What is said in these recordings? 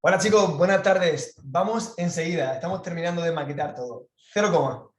Hola chicos, buenas tardes. Vamos enseguida, estamos terminando de maquetar todo. 0,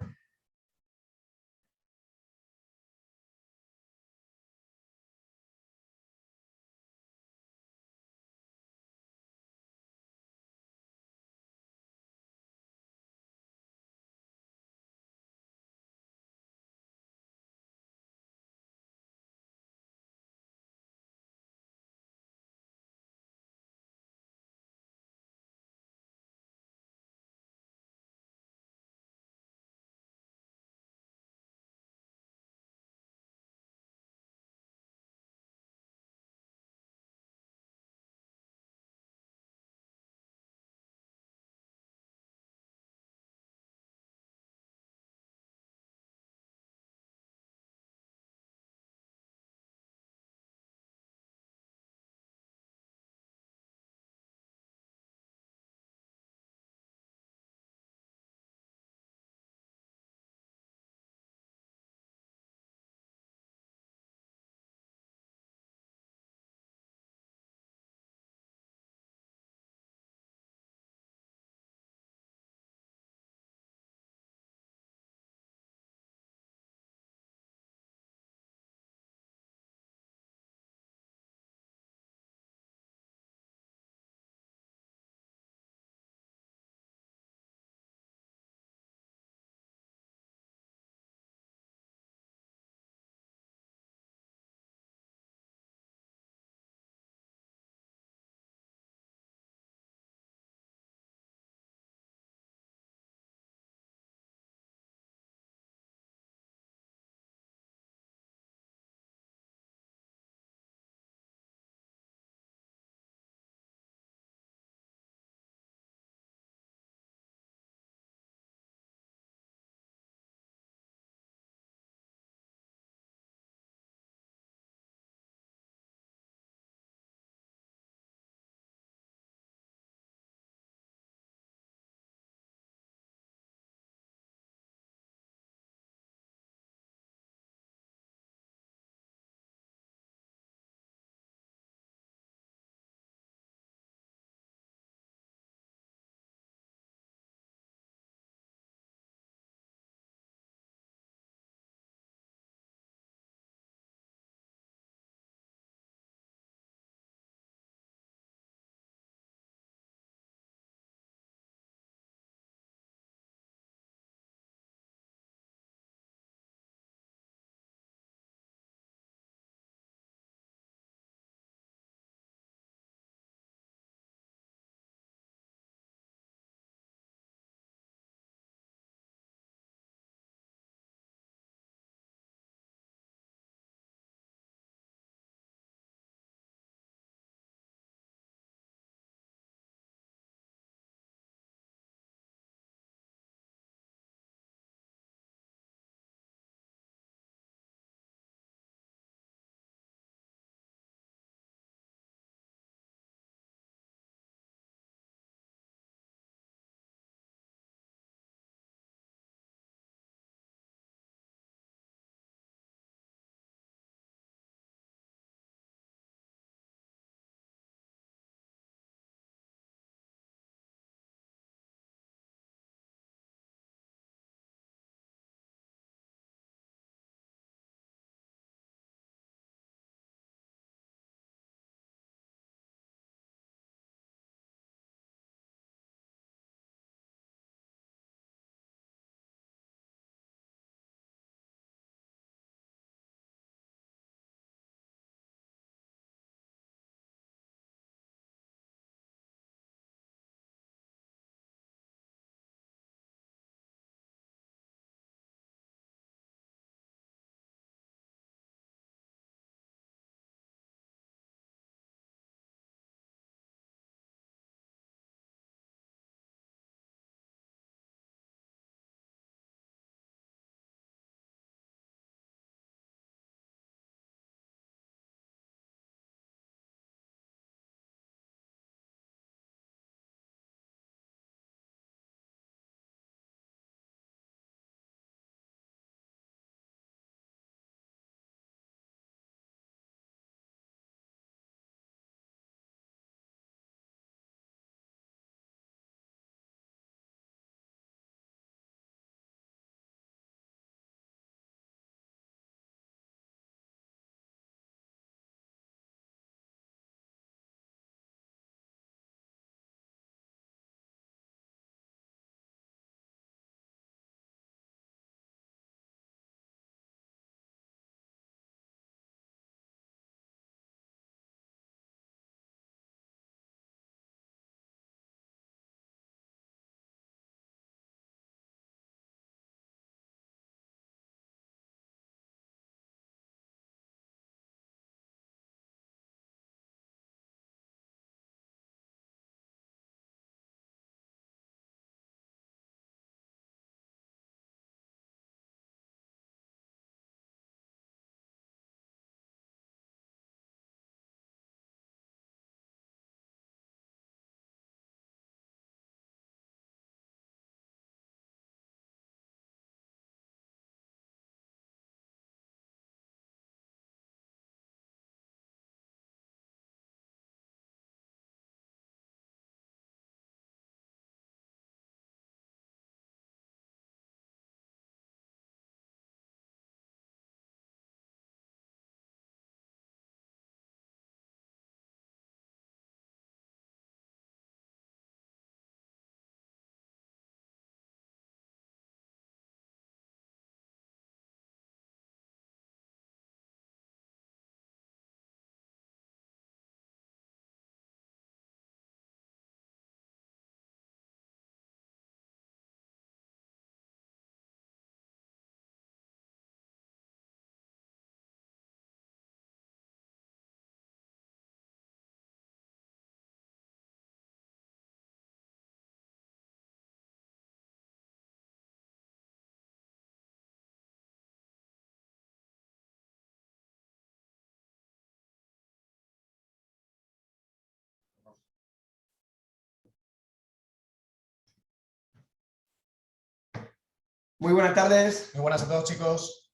Muy buenas tardes. Muy buenas a todos, chicos.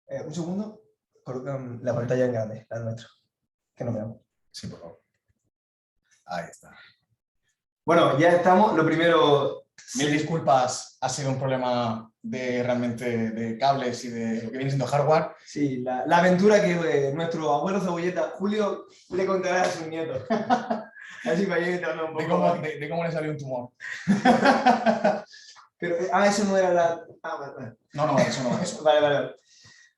Un segundo. Colocan la pantalla en grande, la nuestra. Que no veamos. Sí, por favor. Ahí está. Bueno, ya estamos. Lo primero... Mil disculpas, ha sido un problema realmente de cables y de lo que viene siendo hardware. Sí, la aventura que nuestro abuelo Cebolleta, Julio, le contará a sus nietos. Así para ir entrando un poco. De cómo le salió un tumor. Pero, eso no era la... Vale. No, eso no. Eso. Vale.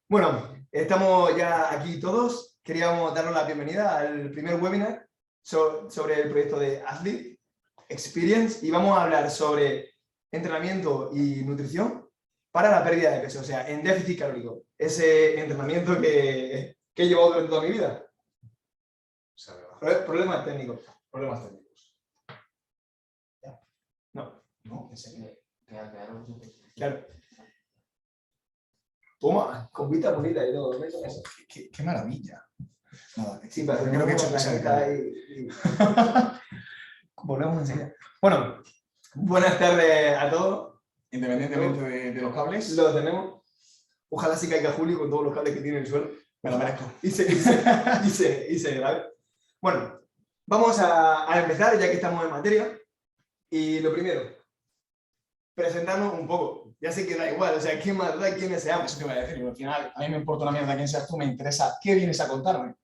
Bueno, estamos ya aquí todos. Queríamos darnos la bienvenida al primer webinar sobre el proyecto de Athlete Experience y vamos a hablar sobre entrenamiento y nutrición para la pérdida de peso, o sea, en déficit calórico. Ese entrenamiento que he llevado durante toda mi vida. Problemas técnicos. Problemas técnicos. No, en serio. Claro. Toma, con vista bonita y todo. Qué maravilla. Nada, sí, pero creo que he hecho Volvemos enseguida. Bueno, buenas tardes a todos. Independientemente de los cables. Lo tenemos. Ojalá sí caiga Julio con todos los cables que tiene en el suelo. Me lo merezco. Y se grabe. Bueno, vamos a empezar ya que estamos en materia. Y lo primero, presentarnos un poco. Ya sé que da igual, o sea, ¿quién más da quiénes seamos? Eso te voy a decir, al final a mí me importa una mierda quién seas tú, me interesa qué vienes a contarme.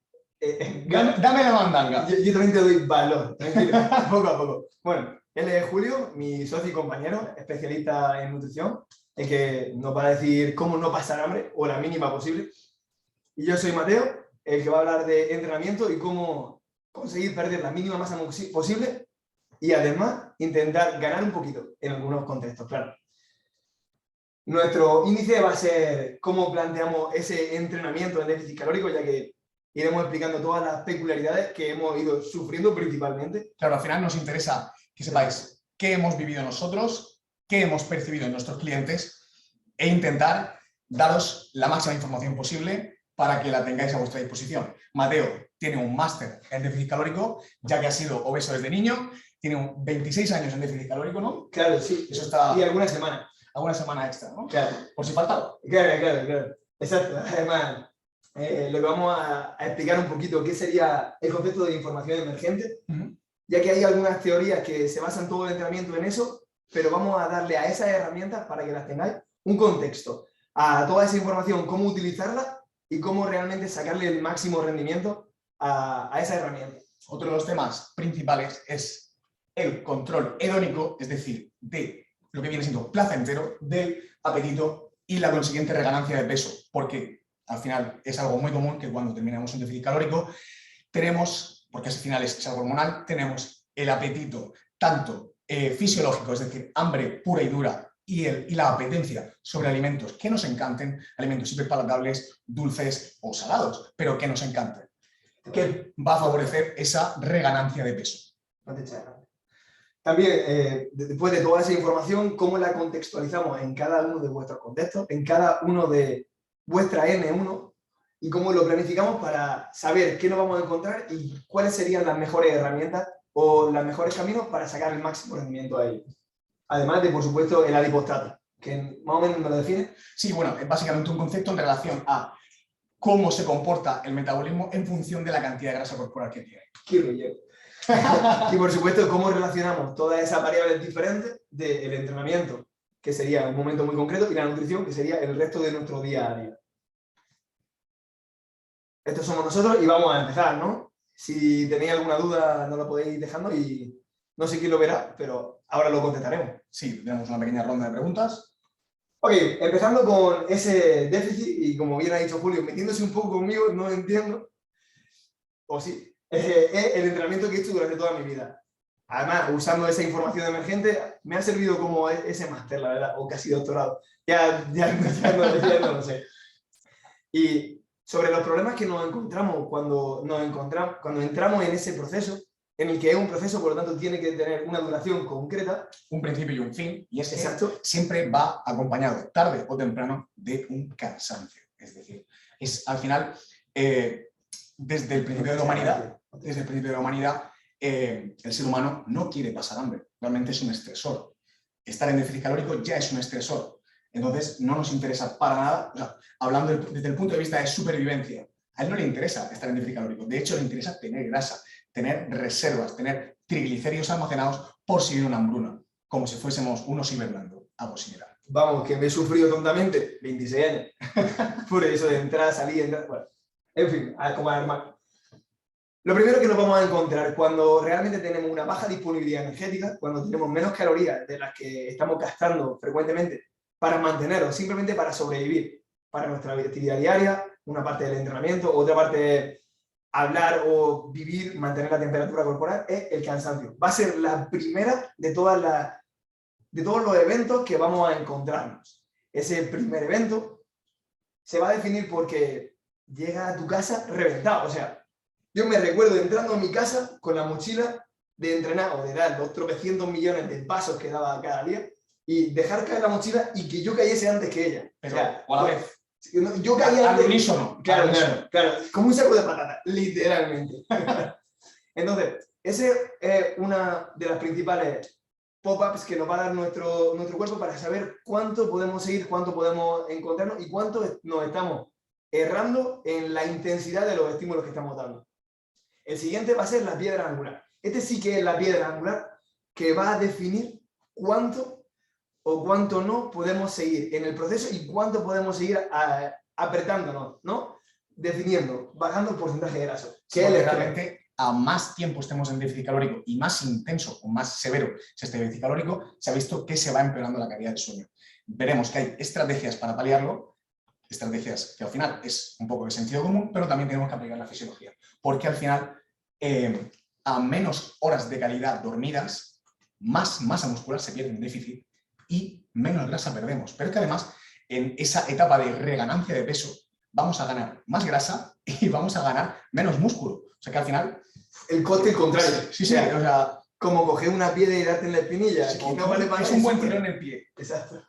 Dame la mandanga. Yo también te doy valor, tranquilo, poco a poco. Bueno, él es Julio, mi socio y compañero, especialista en nutrición, el que nos va a decir cómo no pasar hambre o la mínima posible. Y yo soy Mateo, el que va a hablar de entrenamiento y cómo conseguir perder la mínima masa posible y además intentar ganar un poquito en algunos contextos, claro. Nuestro índice va a ser cómo planteamos ese entrenamiento en déficit calórico, ya que iremos explicando todas las peculiaridades que hemos ido sufriendo principalmente. Claro, al final nos interesa que sepáis qué hemos vivido nosotros, qué hemos percibido en nuestros clientes e intentar daros la máxima información posible para que la tengáis a vuestra disposición. Mateo tiene un máster en déficit calórico, ya que ha sido obeso desde niño, tiene 26 años en déficit calórico, ¿no? Claro, sí. Eso está... Y alguna semana. Alguna semana extra, ¿no? Claro. Por si faltaba. Claro. Exacto. Además, le vamos a explicar un poquito qué sería el concepto de información emergente, ya que hay algunas teorías que se basan todo el entrenamiento en eso, pero vamos a darle a esas herramientas para que las tengáis un contexto, a toda esa información, cómo utilizarla y cómo realmente sacarle el máximo rendimiento a esa herramienta. Otro de los temas principales es el control hedónico, es decir, de lo que viene siendo placentero, del apetito y la consiguiente reganancia de peso, porque al final es algo muy común que cuando terminamos un déficit calórico tenemos, porque al final es algo hormonal, tenemos el apetito tanto fisiológico, es decir, hambre pura y dura, y la apetencia sobre alimentos que nos encanten, alimentos hiperpalatables, dulces o salados, pero que nos encanten, que va a favorecer esa reganancia de peso. También, después de toda esa información, cómo la contextualizamos en cada uno de vuestros contextos, en cada uno de vuestra N1, y cómo lo planificamos para saber qué nos vamos a encontrar y cuáles serían las mejores herramientas o los mejores caminos para sacar el máximo rendimiento a ellos. Además de, por supuesto, el adipostrato, que más o menos me lo define. Sí, bueno, es básicamente un concepto en relación a cómo se comporta el metabolismo en función de la cantidad de grasa corporal que tiene. ¡Qué rollo! Y por supuesto, cómo relacionamos todas esas variables diferentes del entrenamiento, que sería un momento muy concreto, y la nutrición, que sería el resto de nuestro día a día. Estos somos nosotros y vamos a empezar, ¿no? Si tenéis alguna duda, nos lo podéis ir dejando y no sé quién lo verá, pero ahora lo contestaremos. Sí, tenemos una pequeña ronda de preguntas. Ok, empezando con ese déficit, y como bien ha dicho Julio, metiéndose un poco conmigo, no entiendo, o sí. Es el entrenamiento que he hecho durante toda mi vida. Además, usando esa información emergente, me ha servido como ese máster, la verdad, o casi doctorado. Ya no lo sé. Y sobre los problemas que nos encontramos cuando entramos en ese proceso, en el que es un proceso, por lo tanto, tiene que tener una duración concreta. Un principio y un fin, y es que exacto, siempre va acompañado, tarde o temprano, de un cansancio. Es decir, es al final, desde el principio de la humanidad, el ser humano no quiere pasar hambre, realmente es un estresor. Estar en déficit calórico ya es un estresor. Entonces, no nos interesa para nada, o sea, hablando desde el punto de vista de supervivencia, a él no le interesa estar en déficit calórico. De hecho, le interesa tener grasa, tener reservas, tener triglicéridos almacenados por si viene una hambruna, como si fuésemos unos hibernando, algo similar. Vamos, que me he sufrido tontamente 26 años por eso de entrar, salir, entrar, bueno, en fin, como armar. Lo primero que nos vamos a encontrar cuando realmente tenemos una baja disponibilidad energética, cuando tenemos menos calorías de las que estamos gastando frecuentemente para mantenernos, simplemente para sobrevivir, para nuestra actividad diaria, una parte del entrenamiento, otra parte hablar o vivir, mantener la temperatura corporal, es el cansancio. Va a ser la primera de todos los eventos que vamos a encontrarnos. Ese primer evento se va a definir porque llega a tu casa reventado. O sea, yo me recuerdo entrando a mi casa con la mochila de entrenar o de dar los tropecientos millones de pasos que daba cada día y dejar caer la mochila y que yo cayese antes que ella. Pero, o sea, o a la vez. Yo caía al antes. unísono. Claro, como un saco de patata, literalmente. Entonces, esa es una de las principales pop-ups que nos va a dar nuestro cuerpo para saber cuánto podemos seguir, cuánto podemos encontrarnos y cuánto nos estamos errando en la intensidad de los estímulos que estamos dando. El siguiente va a ser la piedra angular. Este sí que es la piedra angular que va a definir cuánto o cuánto no podemos seguir en el proceso y cuánto podemos seguir apretándonos, ¿no? Definiendo, bajando el porcentaje de graso. Que realmente a más tiempo estemos en déficit calórico y más intenso o más severo se esté déficit calórico, se ha visto que se va empeorando la calidad del sueño. Veremos que hay estrategias para paliarlo, estrategias que al final es un poco de sentido común, pero también tenemos que aplicar la fisiología. Porque al final, a menos horas de calidad dormidas, más masa muscular se pierde en déficit y menos grasa perdemos. Pero es que además, en esa etapa de reganancia de peso, vamos a ganar más grasa y vamos a ganar menos músculo. O sea que al final... El coste contrario. Sí, sí, o sea... Como coger una piedra y darte en la espinilla. Sí, que no vale para es un buen tirón en el pie. Exacto.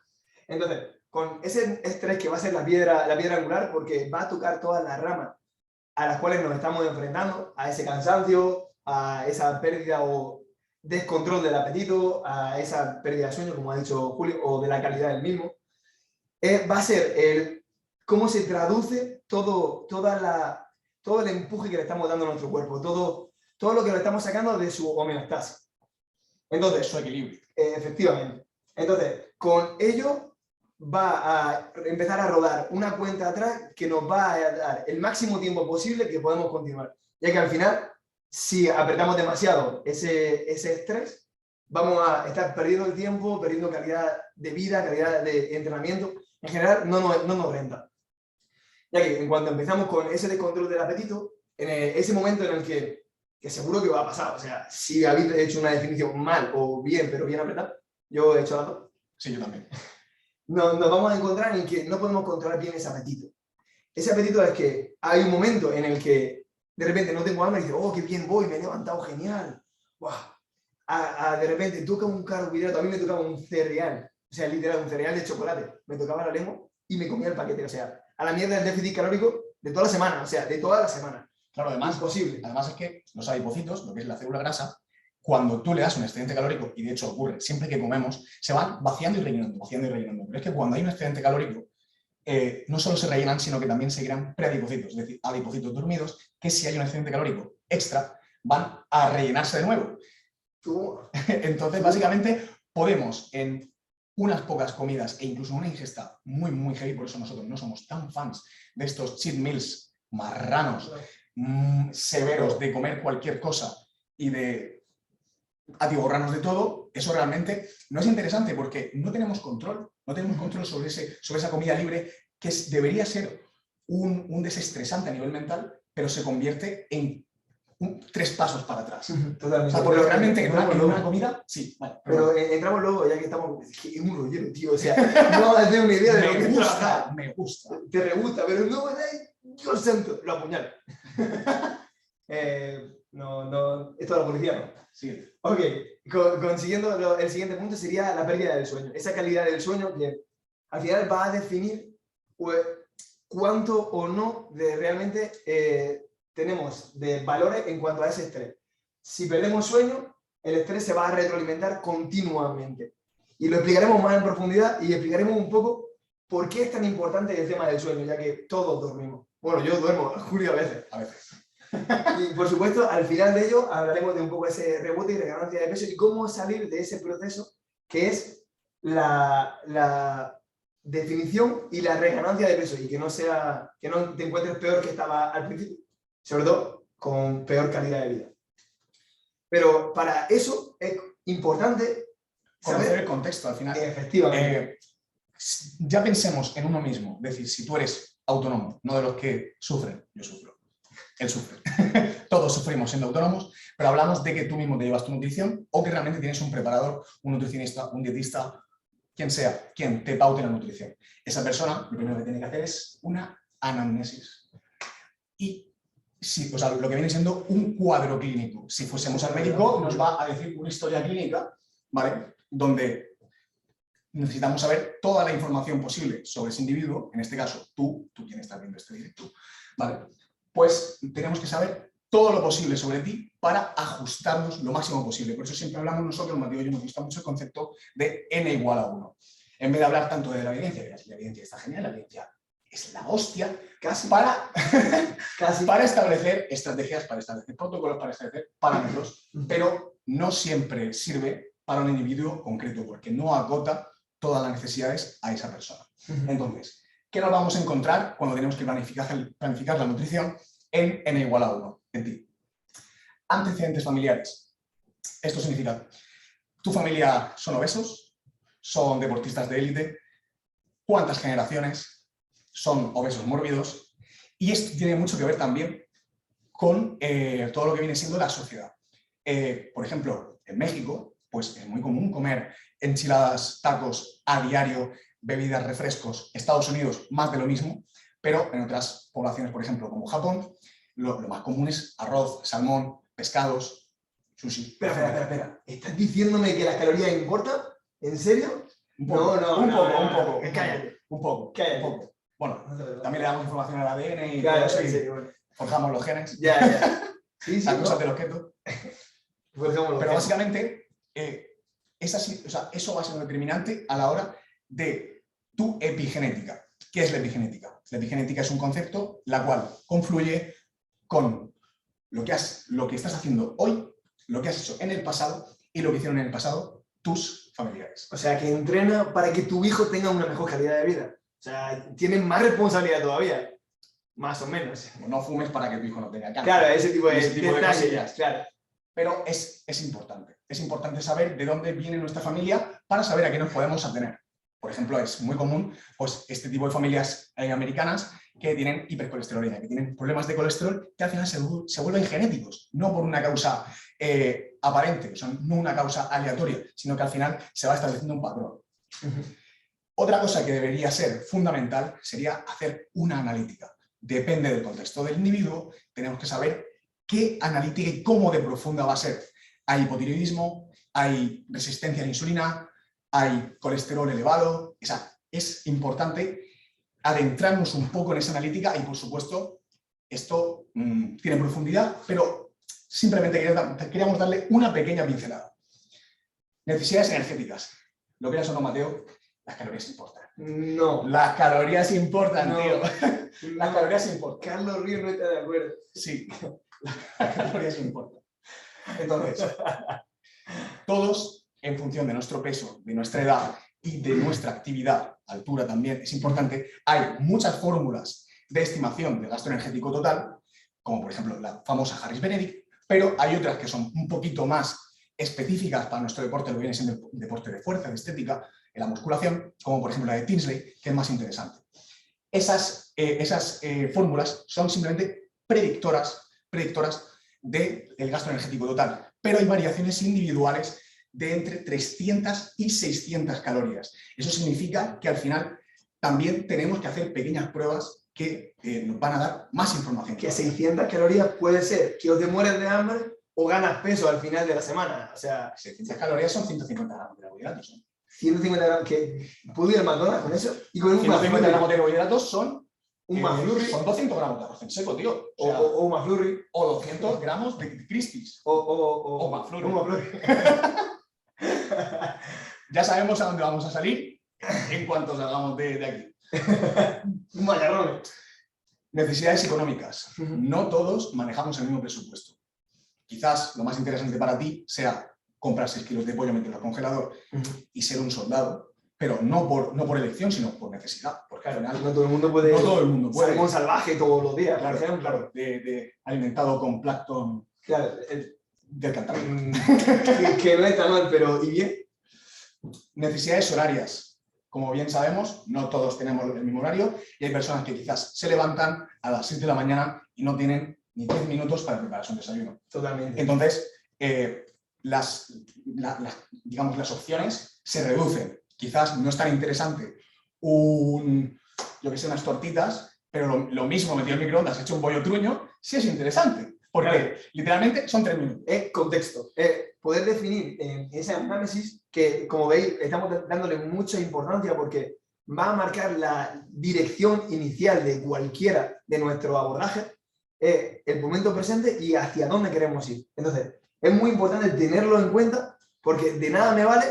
Entonces, con ese estrés que va a ser la piedra angular, porque va a tocar todas las ramas a las cuales nos estamos enfrentando, a ese cansancio, a esa pérdida o descontrol del apetito, a esa pérdida de sueño, como ha dicho Julio, o de la calidad del mismo, va a ser cómo se traduce todo el empuje que le estamos dando a nuestro cuerpo, todo lo que le estamos sacando de su homeostasis. Entonces, su equilibrio. Efectivamente. Entonces, con ello va a empezar a rodar una cuenta atrás que nos va a dar el máximo tiempo posible que podemos continuar. Ya que al final, si apretamos demasiado ese estrés, vamos a estar perdiendo el tiempo, perdiendo calidad de vida, calidad de entrenamiento. En general, no nos renta. Ya que en cuanto empezamos con ese descontrol del apetito, en ese momento en el que seguro que va a pasar, o sea, si habéis hecho una definición mal o bien, pero bien apretada, yo he hecho las dos. Sí, yo también. Nos vamos a encontrar en que no podemos controlar bien ese apetito. Ese apetito es que hay un momento en el que de repente no tengo hambre y digo, oh, qué bien voy, me he levantado genial. ¡Wow! De repente toca un carbohidrato, a mí me tocaba un cereal, o sea, literal, un cereal de chocolate, me tocaba la lengua y me comía el paquete, o sea, a la mierda del déficit calórico de toda la semana, o sea, de toda la semana. Claro, además, imposible. Además es que los adipocitos, lo que es la célula grasa, cuando tú le das un excedente calórico, y de hecho ocurre siempre que comemos, se van vaciando y rellenando, vaciando y rellenando. Pero es que cuando hay un excedente calórico, no solo se rellenan, sino que también seguirán preadipocitos, es decir, adipocitos dormidos, que si hay un excedente calórico extra, van a rellenarse de nuevo. Entonces, básicamente, podemos en unas pocas comidas e incluso una ingesta muy, muy heavy, por eso nosotros no somos tan fans de estos cheat meals marranos, severos, de comer cualquier cosa y de atiborrarnos de todo. Eso realmente no es interesante porque no tenemos control sobre esa comida libre que debería ser un desestresante a nivel mental, pero se convierte en 3 pasos para atrás. Totalmente. O sea, porque realmente en una comida, sí. Vale, pero entramos luego, ya que estamos, es que es un rollero, tío, o sea, no vas a tener una idea de lo que gusta, me gusta. Te re gusta, pero no, Dios santo, lo apuñalo. No, esto de la policía no. Sí. Ok, consiguiendo el siguiente punto sería la pérdida del sueño. Esa calidad del sueño que al final va a definir pues, cuánto o no de realmente tenemos de valores en cuanto a ese estrés. Si perdemos sueño, el estrés se va a retroalimentar continuamente. Y lo explicaremos más en profundidad y explicaremos un poco ¿por qué es tan importante el tema del sueño? Ya que todos dormimos. Bueno, yo duermo, Julio a veces. A veces. Y por supuesto, al final de ello hablaremos de un poco ese rebote y de ganancia de peso y cómo salir de ese proceso que es la definición y la reganancia de peso y que no te encuentres peor que estaba al principio, sobre todo con peor calidad de vida. Pero para eso es importante conocer el contexto al final. Efectivamente. Ya pensemos en uno mismo, es decir, si tú eres autónomo, no de los que sufren, yo sufro, él sufre, todos sufrimos siendo autónomos, pero hablamos de que tú mismo te llevas tu nutrición o que realmente tienes un preparador, un nutricionista, un dietista, quien sea, quien te paute la nutrición. Esa persona lo primero que tiene que hacer es una anamnesis. Y sí, o sea, lo que viene siendo un cuadro clínico. Si fuésemos al médico, nos va a decir una historia clínica, ¿vale? Donde necesitamos saber toda la información posible sobre ese individuo, en este caso, tú quien estás viendo este directo, ¿vale? Pues tenemos que saber todo lo posible sobre ti para ajustarnos lo máximo posible. Por eso siempre hablamos nosotros, Mateo y yo, nos gusta mucho el concepto de n igual a 1. En vez de hablar tanto de la evidencia, que la evidencia está genial, la evidencia es la hostia, casi para establecer estrategias, para establecer protocolos, para establecer parámetros, pero no siempre sirve para un individuo concreto, porque no agota todas las necesidades a esa persona. Entonces, ¿qué nos vamos a encontrar cuando tenemos que planificar la nutrición en n igual a 1? En ti. Antecedentes familiares. Esto significa, ¿tu familia son obesos? ¿Son deportistas de élite? ¿Cuántas generaciones son obesos mórbidos? Y esto tiene mucho que ver también con todo lo que viene siendo la sociedad. Por ejemplo, en México, pues es muy común comer enchiladas, tacos a diario, bebidas, refrescos. Estados Unidos, más de lo mismo, pero en otras poblaciones, por ejemplo, como Japón, lo más común es arroz, salmón, pescados, sushi. Espera. ¿Estás diciéndome que las calorías importan? ¿En serio? Un poco, Un poco. Cállate. Un poco. Bueno, también le damos información al ADN y claro, todo eso, sí, y bueno. forjamos los genes. Ya. Sí, Las cosas de los keto. Pero básicamente, eso va a ser un determinante a la hora de tu epigenética. ¿Qué es la epigenética? La epigenética es un concepto la cual confluye con lo que estás haciendo hoy, lo que has hecho en el pasado y lo que hicieron en el pasado tus familiares. O sea, que entrena para que tu hijo tenga una mejor calidad de vida. O sea, tienes más responsabilidad todavía. Más o menos. No fumes para que tu hijo no tenga cáncer. Claro, ese tipo de cosillas. Claro. Pero es importante. Es importante saber de dónde viene nuestra familia para saber a qué nos podemos atener. Por ejemplo, es muy común pues, este tipo de familias americanas que tienen hipercolesterolemia, que tienen problemas de colesterol que al final se vuelven genéticos, no por una causa aparente, o sea, no una causa aleatoria, sino que al final se va estableciendo un patrón. Otra cosa que debería ser fundamental sería hacer una analítica. Depende del contexto del individuo, tenemos que saber qué analítica y cómo de profunda va a ser. Hay hipotiroidismo, hay resistencia a la insulina, hay colesterol elevado. O sea, es importante adentrarnos un poco en esa analítica y, por supuesto, esto tiene profundidad, pero simplemente queríamos darle una pequeña pincelada. Necesidades energéticas. Lo que era eso, no, Mateo, las calorías importan. No. Las calorías importan, no. Tío. Las calorías importan. Carlos Ríos no está de acuerdo. Sí, las calorías importan. Entonces, todos, en función de nuestro peso, de nuestra edad y de nuestra actividad, altura también es importante, hay muchas fórmulas de estimación del gasto energético total, como por ejemplo la famosa Harris-Benedict, pero hay otras que son un poquito más específicas para nuestro deporte, lo que viene siendo el deporte de fuerza, de estética, en la musculación, como por ejemplo la de Tinsley, que es más interesante. Esas fórmulas son simplemente predictoras del gasto energético total, pero hay variaciones individuales de entre 300 y 600 calorías. Eso significa que al final también tenemos que hacer pequeñas pruebas que nos van a dar más información. Que 600 calorías puede ser que os te mueres de hambre o ganas peso al final de la semana. O sea, 600 calorías son 150 gramos de carbohidratos. 150 gramos, que ¿puedo ir al McDonald's con eso? Y con un 150 gramos de carbohidratos son un McFlurry. Son 200 gramos de arroz en seco, tío. O un McFlurry. O 200 gramos de Crispies. O McFlurry. Un McFlurry. Ya sabemos a dónde vamos a salir. en cuanto salgamos de aquí. Macarrones. Necesidades económicas. No todos manejamos el mismo presupuesto. Quizás lo más interesante para ti sea comprar 6 kilos de pollo, meterlo al congelador y ser un soldado, pero no por elección, sino por necesidad. Porque al final No todo el mundo puede. No todo el mundo puede. Salmón salvaje todos los días, Claro, por ejemplo. claro, alimentado con plancton Claro, del Cantábrico. que no está mal, pero ¿y bien? Necesidades horarias. Como bien sabemos, no todos tenemos el mismo horario y hay personas que quizás se levantan a las 6 de la mañana y no tienen ni 10 minutos para prepararse un desayuno. Totalmente. Entonces, digamos, las opciones se reducen. Quizás no es tan interesante unas tortitas, pero lo mismo metido en el microondas, hecho un bollo truño, sí es interesante. Porque claro, literalmente son 3 minutos. Es contexto. Poder definir en ese análisis que, como veis, estamos dándole mucha importancia porque va a marcar la dirección inicial de cualquiera de nuestro abordaje, el momento presente y hacia dónde queremos ir. Entonces, es muy importante tenerlo en cuenta porque de nada me vale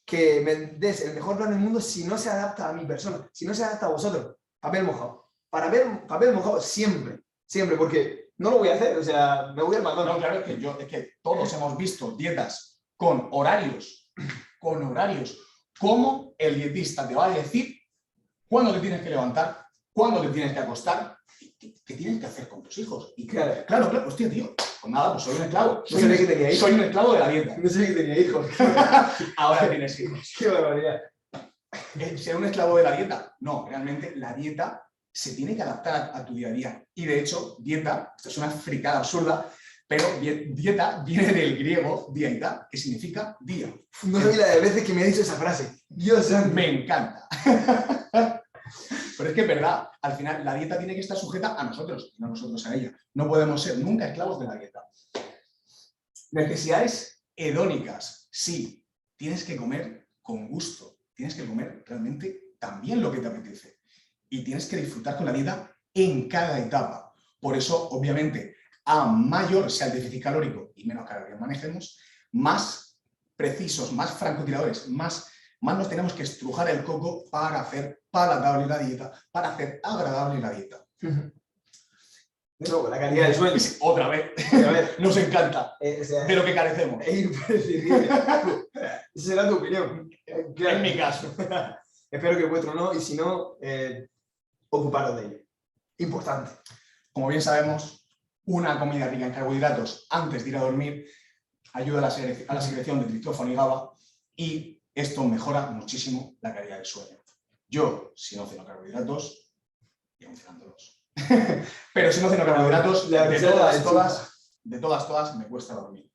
que me des el mejor plan del mundo si no se adapta a mi persona, si no se adapta a vosotros. Papel mojado. Papel mojado siempre, siempre, porque no lo voy a hacer, o sea, me voy al McDonald's. No, claro, es que todos hemos visto dietas con horarios, cómo el dietista te va a decir cuándo te tienes que levantar, cuándo te tienes que acostar, qué tienes que hacer con tus hijos. Y claro, hostia, tío, pues nada, pues soy un esclavo. No sabía que tenía hijos. Soy un esclavo de la dieta. No sabía que tenía hijos. Ahora tienes hijos. Qué barbaridad. ¿Ser un esclavo de la dieta? No, realmente la dieta se tiene que adaptar a tu día a día. Y de hecho, dieta, esto es una fricada absurda, pero dieta viene del griego dieta, que significa día. No sabía la de veces que me ha dicho esa frase. Dios santo. Me encanta. Pero es que es verdad, al final la dieta tiene que estar sujeta a nosotros, y no nosotros a ella. No podemos ser nunca esclavos de la dieta. Necesidades hedónicas. Sí, tienes que comer con gusto. Tienes que comer realmente también lo que te apetece. Y tienes que disfrutar con la dieta en cada etapa. Por eso, obviamente, a mayor sea el déficit calórico y menos calorías manejemos, más precisos, más francotiradores, más nos tenemos que estrujar el coco para hacer palatable la dieta, para hacer agradable la dieta. De nuevo, la calidad del sueño. Otra vez. Nos encanta. De lo que carecemos. Es imprescindible. Esa será tu opinión. Claro. En mi caso. Espero que el vuestro no, y si no, ocuparos de ello. Importante. Como bien sabemos, una comida rica en carbohidratos antes de ir a dormir ayuda a la secreción de triptófano y GABA y esto mejora muchísimo la calidad del sueño. Yo, si no ceno carbohidratos, llevo cenándolos. Pero si no ceno carbohidratos, de todas, me cuesta dormir.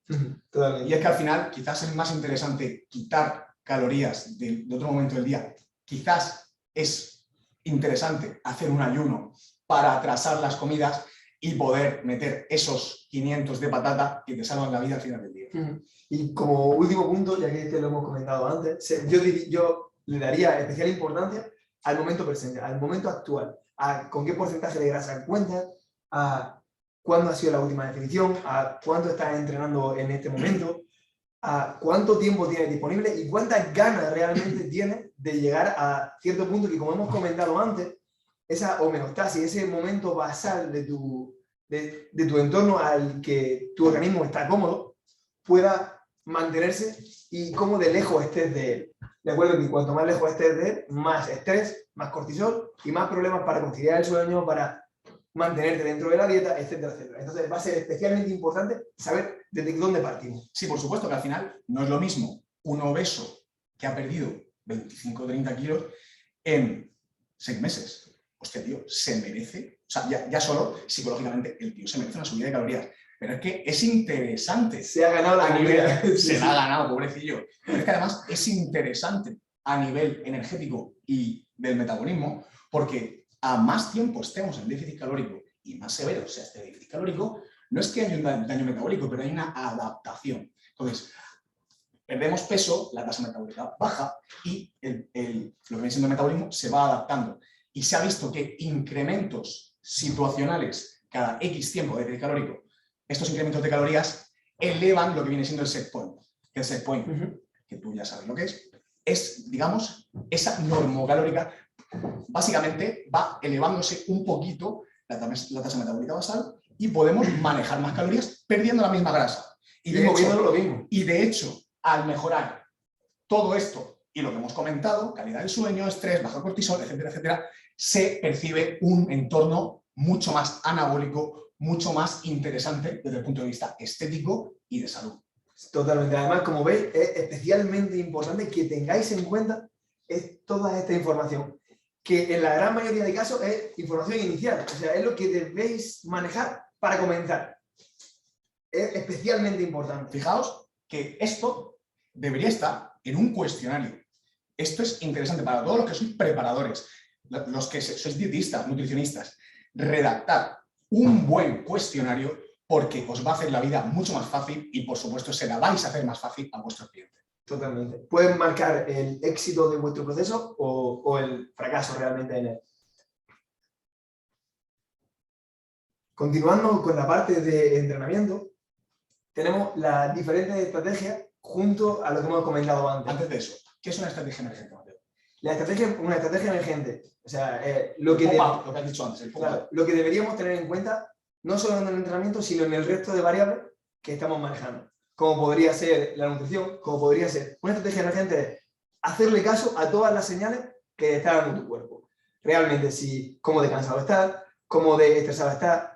Y es que al final, quizás es más interesante quitar calorías de otro momento del día. Quizás es interesante hacer un ayuno para atrasar las comidas y poder meter esos 500 de patata que te salvan la vida al final del día. Y como último punto, ya que lo hemos comentado antes, yo le daría especial importancia al momento presente, al momento actual, a con qué porcentaje de grasa cuentas, a cuándo ha sido la última definición, a cuánto estás entrenando en este momento, a cuánto tiempo tienes disponible y cuántas ganas realmente tienes de llegar a cierto punto que, como hemos comentado antes, esa homeostasis, ese momento basal de tu entorno al que tu organismo está cómodo, pueda mantenerse y cómo de lejos estés de él. De acuerdo que cuanto más lejos estés de él, más estrés, más cortisol y más problemas para conciliar el sueño, para mantenerte dentro de la dieta, etcétera, etcétera. Entonces va a ser especialmente importante saber desde dónde partimos. Sí, por supuesto que al final no es lo mismo un obeso que ha perdido 25 o 30 kilos en 6 meses. Hostia, tío, se merece, o sea, ya solo psicológicamente el tío se merece una subida de calorías. Pero es que es interesante. Se ha ganado la comida. Se la ha ganado, pobrecillo. Pero es que además es interesante a nivel energético y del metabolismo, porque a más tiempo estemos en déficit calórico y más severo sea este déficit calórico, no es que haya un daño metabólico, pero hay una adaptación. Entonces, perdemos peso, la tasa metabólica baja y lo que viene siendo el metabolismo se va adaptando. Y se ha visto que incrementos situacionales cada X tiempo de déficit calórico, estos incrementos de calorías elevan lo que viene siendo el set point. El set point, que tú ya sabes lo que es, es, digamos, esa normocalórica. Básicamente va elevándose un poquito la tasa metabólica basal y podemos manejar más calorías perdiendo la misma grasa. Y moviéndolo lo mismo. Y de hecho, al mejorar todo esto y lo que hemos comentado, calidad del sueño, estrés, bajo cortisol, etcétera, etcétera, se percibe un entorno mucho más anabólico, mucho más interesante desde el punto de vista estético y de salud. Totalmente. Además, como veis, es especialmente importante que tengáis en cuenta toda esta información, que en la gran mayoría de casos es información inicial, o sea, es lo que debéis manejar para comenzar. Es especialmente importante. Fijaos que esto debería estar en un cuestionario. Esto es interesante para todos los que sois preparadores, los que sois dietistas, nutricionistas. Redactar un buen cuestionario porque os va a hacer la vida mucho más fácil y, por supuesto, se la vais a hacer más fácil a vuestros clientes. Totalmente. Pueden marcar el éxito de vuestro proceso o el fracaso realmente en él. Continuando con la parte de entrenamiento, tenemos las diferentes estrategias junto a lo que hemos comentado antes. Antes de eso, ¿qué es una estrategia emergente, Mateo? Una estrategia emergente, o sea, lo que has dicho antes, claro, lo que deberíamos tener en cuenta, no solo en el entrenamiento, sino en el resto de variables que estamos manejando. Como podría ser la nutrición, como podría ser una estrategia emergente es hacerle caso a todas las señales que te está dando tu cuerpo. Realmente, cómo de cansado estás, cómo de estresado estás,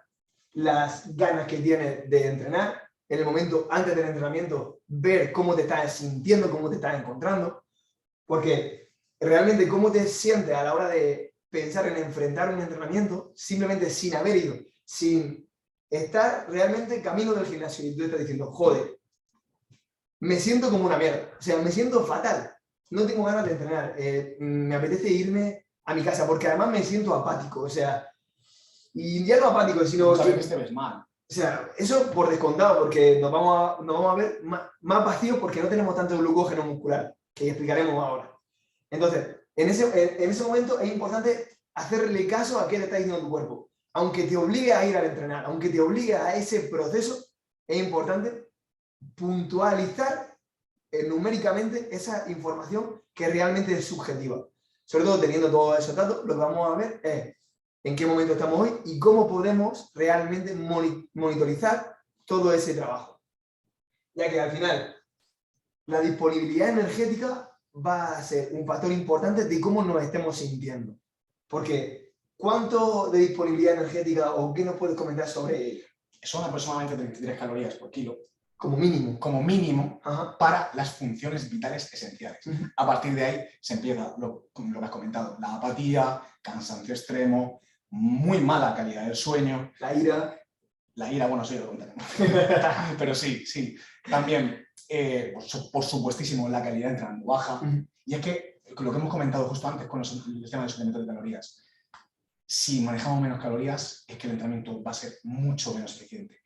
las ganas que tienes de entrenar, en el momento antes del entrenamiento, ver cómo te estás sintiendo, cómo te estás encontrando, porque realmente cómo te sientes a la hora de pensar en enfrentar un entrenamiento, simplemente sin haber ido, sin estar realmente camino del gimnasio y tú estás diciendo, joder, me siento como una mierda, o sea, me siento fatal, no tengo ganas de entrenar, me apetece irme a mi casa, porque además me siento apático, o sea, y ya no apático, sino que te ves mal. O sea, eso por descontado, porque nos vamos a ver más vacíos porque no tenemos tanto glucógeno muscular, que explicaremos ahora. Entonces, en ese momento es importante hacerle caso a qué le está diciendo tu cuerpo. Aunque te obligue a ir a entrenar, aunque te obligue a ese proceso, es importante puntualizar numéricamente esa información que realmente es subjetiva. Sobre todo teniendo todos esos datos, lo que vamos a ver es en qué momento estamos hoy y cómo podemos realmente monitorizar todo ese trabajo. Ya que al final la disponibilidad energética va a ser un factor importante de cómo nos estemos sintiendo. Porque, ¿cuánto de disponibilidad energética o qué nos puedes comentar sobre ello? Son aproximadamente 33 calorías por kilo. Como mínimo. Como mínimo. Ajá. Para las funciones vitales esenciales. A partir de ahí se empieza, como lo que has comentado, la apatía, cansancio extremo, muy mala calidad del sueño. La ira. La ira, bueno, sí, lo contaremos. Pero sí. También, por supuestísimo, la calidad de entrenamiento baja. Y es que, lo que hemos comentado justo antes con el tema del suplemento de calorías, si manejamos menos calorías, es que el entrenamiento va a ser mucho menos eficiente.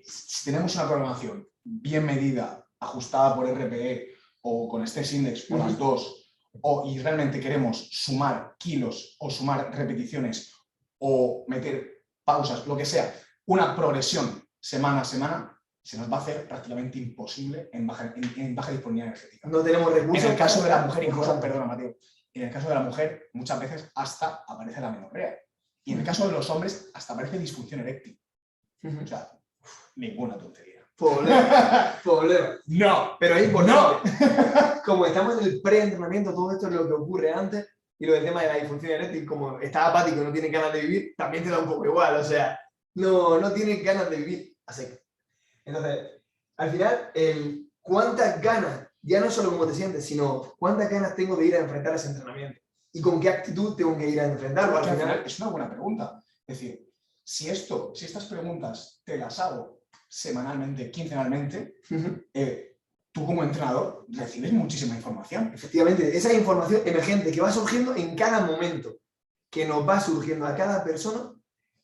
Si tenemos una programación bien medida, ajustada por RPE o con Stress Index o las dos, y realmente queremos sumar kilos o sumar repeticiones o meter pausas, lo que sea, una progresión semana a semana, se nos va a hacer prácticamente imposible en baja disponibilidad energética. No tenemos recursos. En el caso de la mujer, incluso, perdona, Mateo, en el caso de la mujer, muchas veces hasta aparece la menorrea. Y en el caso de los hombres, hasta aparece disfunción eréctil. O sea, ninguna tontería. Problema. No. Pero es importante. No. Como estamos en el pre-entrenamiento, todo esto es lo que ocurre antes, y lo del tema de la disfunción eréctil, como estás apático y no tienes ganas de vivir, también te da un poco igual. O sea, no tienes ganas de vivir así. Entonces, al final, cuántas ganas, ya no solo cómo te sientes, sino cuántas ganas tengo de ir a enfrentar ese entrenamiento. Y con qué actitud tengo que ir a enfrentarlo. Al final es una buena pregunta. Es decir, si estas preguntas te las hago semanalmente, quincenalmente, tú como entrenador recibes muchísima información. Efectivamente, esa información emergente que va surgiendo en cada momento, que nos va surgiendo a cada persona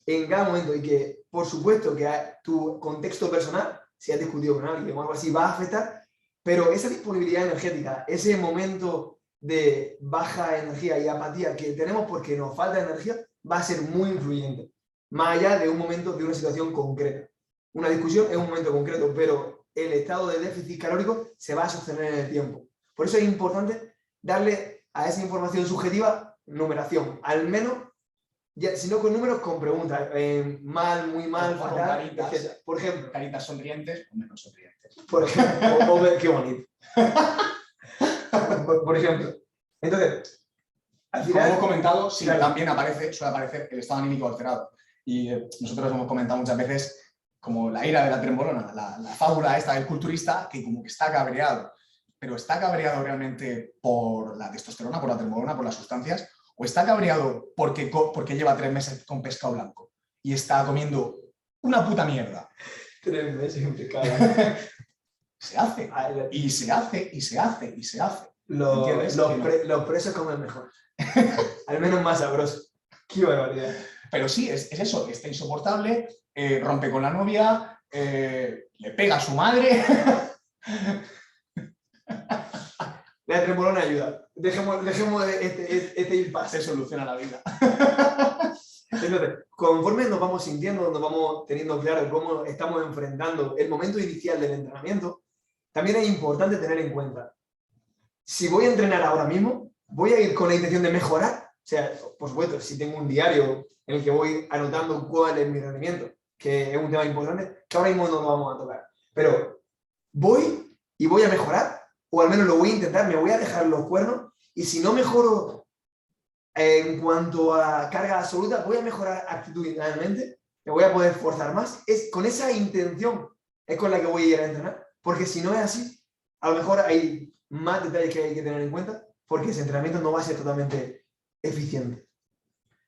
en cada momento, y que por supuesto que tu contexto personal, si has discutido con alguien o algo así, va a afectar, pero esa disponibilidad energética, ese momento de baja energía y apatía que tenemos porque nos falta energía, va a ser muy influyente, más allá de un momento, de una situación concreta. Una discusión es un momento concreto, pero el estado de déficit calórico se va a sostener en el tiempo. Por eso es importante darle a esa información subjetiva numeración, al menos, ya, si no con números, con preguntas, mal, muy mal, O con fatal, caritas. etc. Por ejemplo, Caritas sonrientes o menos sonrientes. por ejemplo, qué bonito. Por ejemplo. Entonces, al Como final, hemos comentado, sí, claro. también suele aparecer el estado anímico alterado. Y nosotros hemos comentado muchas veces como la ira de la trembolona, la fábula esta del culturista que como que está cabreado. Pero ¿está cabreado realmente por la testosterona, por la trembolona, por las sustancias? ¿O está cabreado porque lleva 3 meses con pescado blanco y está comiendo una puta mierda? 3 meses en pescado. Se hace, y se hace, y se hace, y se hace. Los presos comen mejor. Al menos más sabroso. Qué barbaridad. Pero sí, es eso, está insoportable, rompe con la novia, le pega a su madre. La trembolona ayuda. Dejemos este impasse. Se soluciona la vida. Entonces, conforme nos vamos sintiendo, nos vamos teniendo claro cómo estamos enfrentando el momento inicial del entrenamiento, también es importante tener en cuenta, si voy a entrenar ahora mismo, voy a ir con la intención de mejorar. O sea, por supuesto, si tengo un diario en el que voy anotando cuál es mi rendimiento, que es un tema importante, que ahora mismo no lo vamos a tocar. Pero voy y voy a mejorar, o al menos lo voy a intentar, me voy a dejar los cuernos, y si no mejoro en cuanto a carga absoluta, voy a mejorar actitudinalmente, me voy a poder esforzar más. Es con esa intención es con la que voy a ir a entrenar, porque si no es así, a lo mejor hay más detalles que hay que tener en cuenta, porque ese entrenamiento no va a ser totalmente eficiente.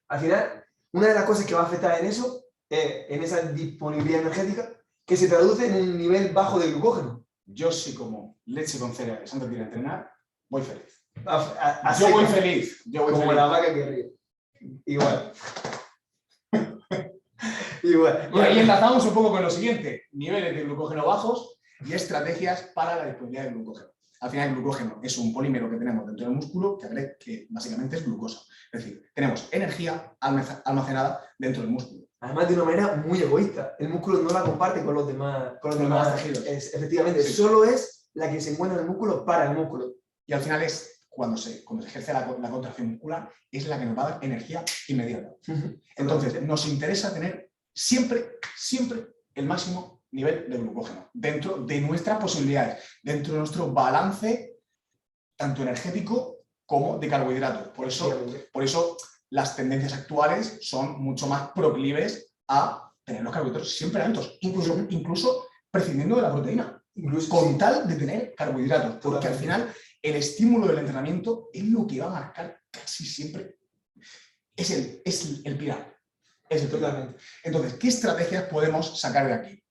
Al final, una de las cosas que va a afectar en eso, en esa disponibilidad energética, que se traduce en un nivel bajo de glucógeno. Yo sí como leche con cereales antes de ir a entrenar, voy feliz. Así Yo voy feliz. como feliz. la vaca que ríe. Igual. Igual. Y ahí enlazamos un poco con lo siguiente: niveles de glucógeno bajos y estrategias para la disponibilidad de glucógeno. Al final, el glucógeno es un polímero que tenemos dentro del músculo que básicamente es glucosa. Es decir, tenemos energía almacenada dentro del músculo. Además, de una manera muy egoísta. El músculo no la comparte con los demás tejidos. Efectivamente, Sí. Solo es la que se encuentra en el músculo para el músculo. Y al final es cuando se ejerce la contracción muscular, es la que nos va a dar energía inmediata. Entonces, nos interesa tener siempre el máximo nivel de glucógeno dentro de nuestras posibilidades, dentro de nuestro balance tanto energético como de carbohidratos. Por eso las tendencias actuales son mucho más proclives a tener los carbohidratos siempre altos, incluso prescindiendo de la proteína, con tal de tener carbohidratos, porque al final el estímulo del entrenamiento es lo que va a marcar casi siempre, es el pilar. Totalmente. Entonces, ¿qué estrategias podemos sacar de aquí?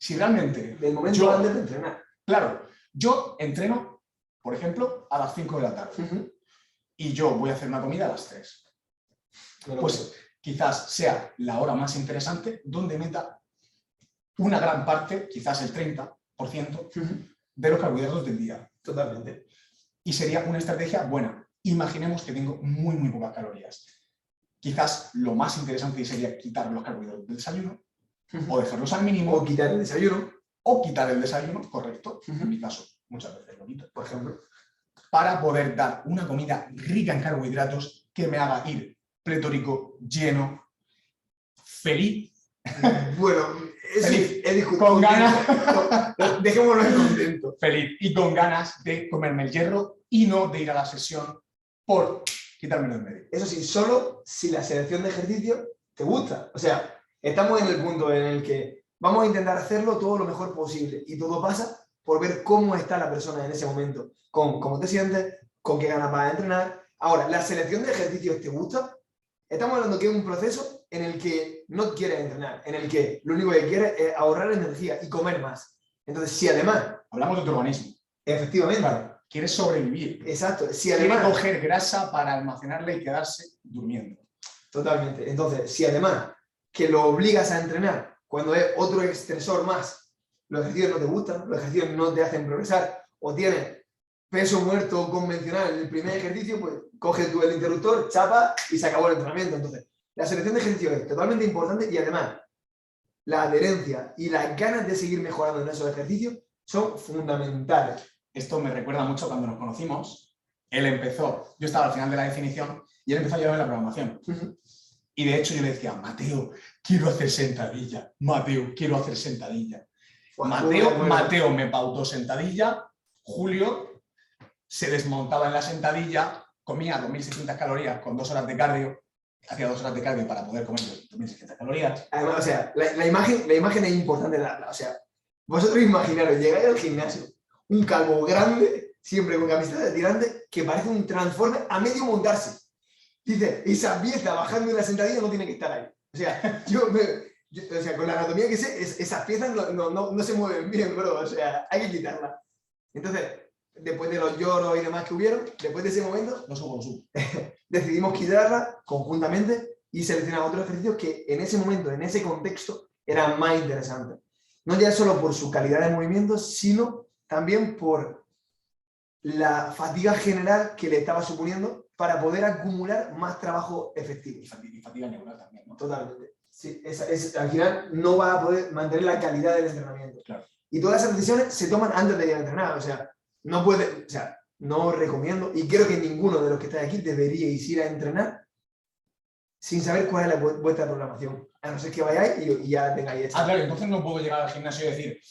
Si realmente... Del momento antes de entrenar. Claro, yo entreno, por ejemplo, a las 5 de la tarde y yo voy a hacer una comida a las 3. Pues quizás sea la hora más interesante donde meta una gran parte, quizás el 30% de los carbohidratos del día. Totalmente. Y sería una estrategia buena. Imaginemos que tengo muy pocas calorías. Quizás lo más interesante sería quitar los carbohidratos del desayuno o dejarlos al mínimo. O quitar el desayuno. O quitar el desayuno, correcto. En mi caso, muchas veces lo quito, por ejemplo. Para poder dar una comida rica en carbohidratos que me haga ir pletórico, lleno, feliz. Bueno, feliz, es con ganas. Dejémoslo en contento. Feliz y con ganas de comerme el hierro y no de ir a la sesión por quitármelo en medio. Eso sí, solo si la selección de ejercicio te gusta. O sea, estamos en el punto en el que vamos a intentar hacerlo todo lo mejor posible y todo pasa por ver cómo está la persona en ese momento, con cómo te sientes, con qué ganas vas a entrenar. Ahora, ¿la selección de ejercicios te gusta? Estamos hablando que es un proceso en el que no quieres entrenar, en el que lo único que quieres es ahorrar energía y comer más. Entonces, si además... Hablamos de tu organismo. Efectivamente. Claro, quieres sobrevivir. Exacto. Si además... Quiere coger grasa para almacenarla y quedarse durmiendo. Totalmente. Entonces, si además que lo obligas a entrenar cuando es otro estresor más, los ejercicios no te gustan, los ejercicios no te hacen progresar, o tienes peso muerto convencional en el primer ejercicio, pues coge tú el interruptor, chapa y se acabó el entrenamiento. Entonces, la selección de ejercicios es totalmente importante y además la adherencia y las ganas de seguir mejorando en esos ejercicios son fundamentales. Esto me recuerda mucho cuando nos conocimos. Él empezó, yo estaba al final de la definición y él empezó a llevarme la programación. Y de hecho yo le decía, Mateo, quiero hacer sentadilla. Mateo, quiero hacer sentadilla. Mateo me pautó sentadilla. Julio se desmontaba en la sentadilla, comía 2.600 calorías con 2 horas de cardio. Hacía 2 horas de cardio para poder comer 2.600 calorías. Además, o sea, la imagen es importante darla. O sea, vosotros imaginaros, llegáis al gimnasio, un calvo grande, siempre con camiseta de tirante, que parece un transformer a medio montarse. Dice, esa pieza bajando en la sentadilla no tiene que estar ahí. O sea, o sea, con la anatomía que sé, esas piezas no se mueven bien, bro. O sea, hay que quitarlas. Entonces, después de los lloros y demás que hubieron, después de ese momento, decidimos quitarlas conjuntamente y seleccionar otros ejercicios que en ese momento, en ese contexto, eran más interesantes. No ya solo por su calidad de movimiento, sino también por la fatiga general que le estaba suponiendo para poder acumular más trabajo efectivo. Y fatiga neural también, ¿no? Totalmente. Sí, al final no va a poder mantener la calidad del entrenamiento. Claro. Y todas esas decisiones se toman antes de ir a entrenar. O sea, no os recomiendo, y creo que ninguno de los que estáis aquí deberíais ir a entrenar sin saber cuál es vuestra programación. A no ser que vayáis y ya tengáis hecho. Claro, entonces no puedo llegar al gimnasio y decir,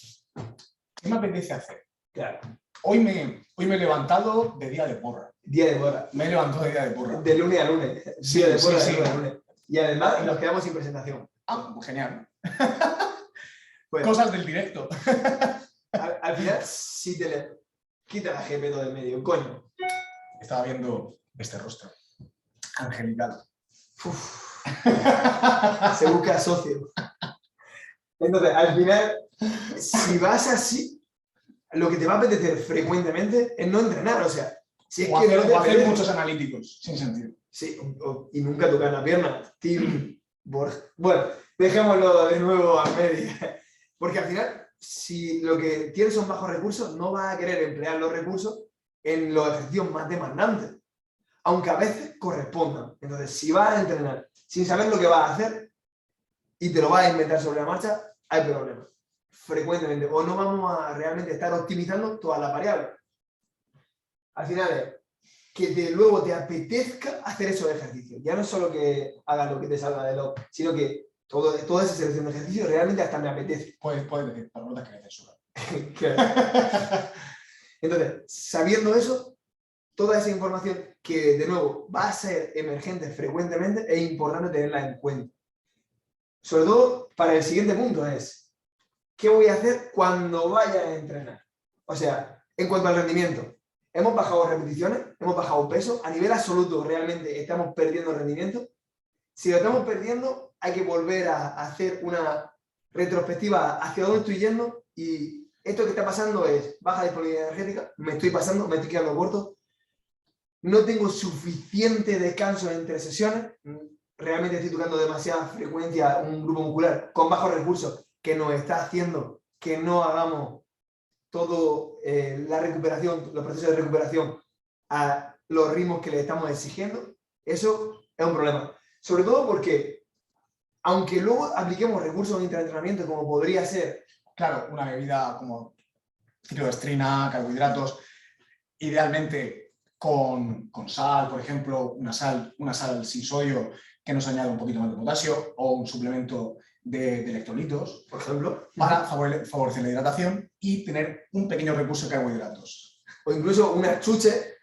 ¿qué me apetece hacer? Claro. Hoy me he levantado de día de porra. Día de porra. Me he levantado de día de porra. De lunes a lunes. Sí, día de porra, sí, de lunes a lunes. Y además nos quedamos sin presentación. Pues genial. Pues, cosas del directo. Al final, si te le quita la GP todo del medio, coño. Estaba viendo este rostro angelical. Se busca socio. Entonces, al final, si vas así, lo que te va a apetecer frecuentemente es no entrenar. O sea, si es que no te hacer muchos analíticos, sin sentido. Sí, y nunca tocar la pierna. Tim Borges. Bueno, dejémoslo de nuevo a media. Porque al final, si lo que tienes son bajos recursos, no vas a querer emplear los recursos en los ejercicios más demandantes, aunque a veces correspondan. Entonces, si vas a entrenar sin saber lo que vas a hacer y te lo vas a inventar sobre la marcha, hay problemas. Frecuentemente. O no vamos a realmente estar optimizando todas las variables. Al final es que luego te apetezca hacer esos ejercicios. Ya no es solo que hagas lo que te salga de lo, sino que toda esa selección de ejercicios realmente hasta me apetece. Puedes decir palabras que me censuran. Claro. Entonces, sabiendo eso, toda esa información que, de nuevo, va a ser emergente frecuentemente, es importante tenerla en cuenta. Sobre todo para el siguiente punto es, ¿qué voy a hacer cuando vaya a entrenar? O sea, en cuanto al rendimiento, hemos bajado repeticiones, hemos bajado peso, a nivel absoluto realmente estamos perdiendo rendimiento. Si lo estamos perdiendo, hay que volver a hacer una retrospectiva hacia dónde estoy yendo, y esto que está pasando es baja disponibilidad energética, me estoy quedando corto, no tengo suficiente descanso entre sesiones, realmente estoy tocando demasiada frecuencia un grupo muscular con bajos recursos que nos está haciendo que no hagamos todo la recuperación, los procesos de recuperación a los ritmos que le estamos exigiendo. Eso es un problema. Sobre todo porque, aunque luego apliquemos recursos de intraentrenamiento, como podría ser, claro, una bebida como ciclodestrina, carbohidratos, idealmente con sal, por ejemplo, una sal sin sodio que nos añade un poquito más de potasio, o un suplemento de electrolitos, por ejemplo, para favorecer la hidratación y tener un pequeño recurso de carbohidratos. O incluso unas chuches,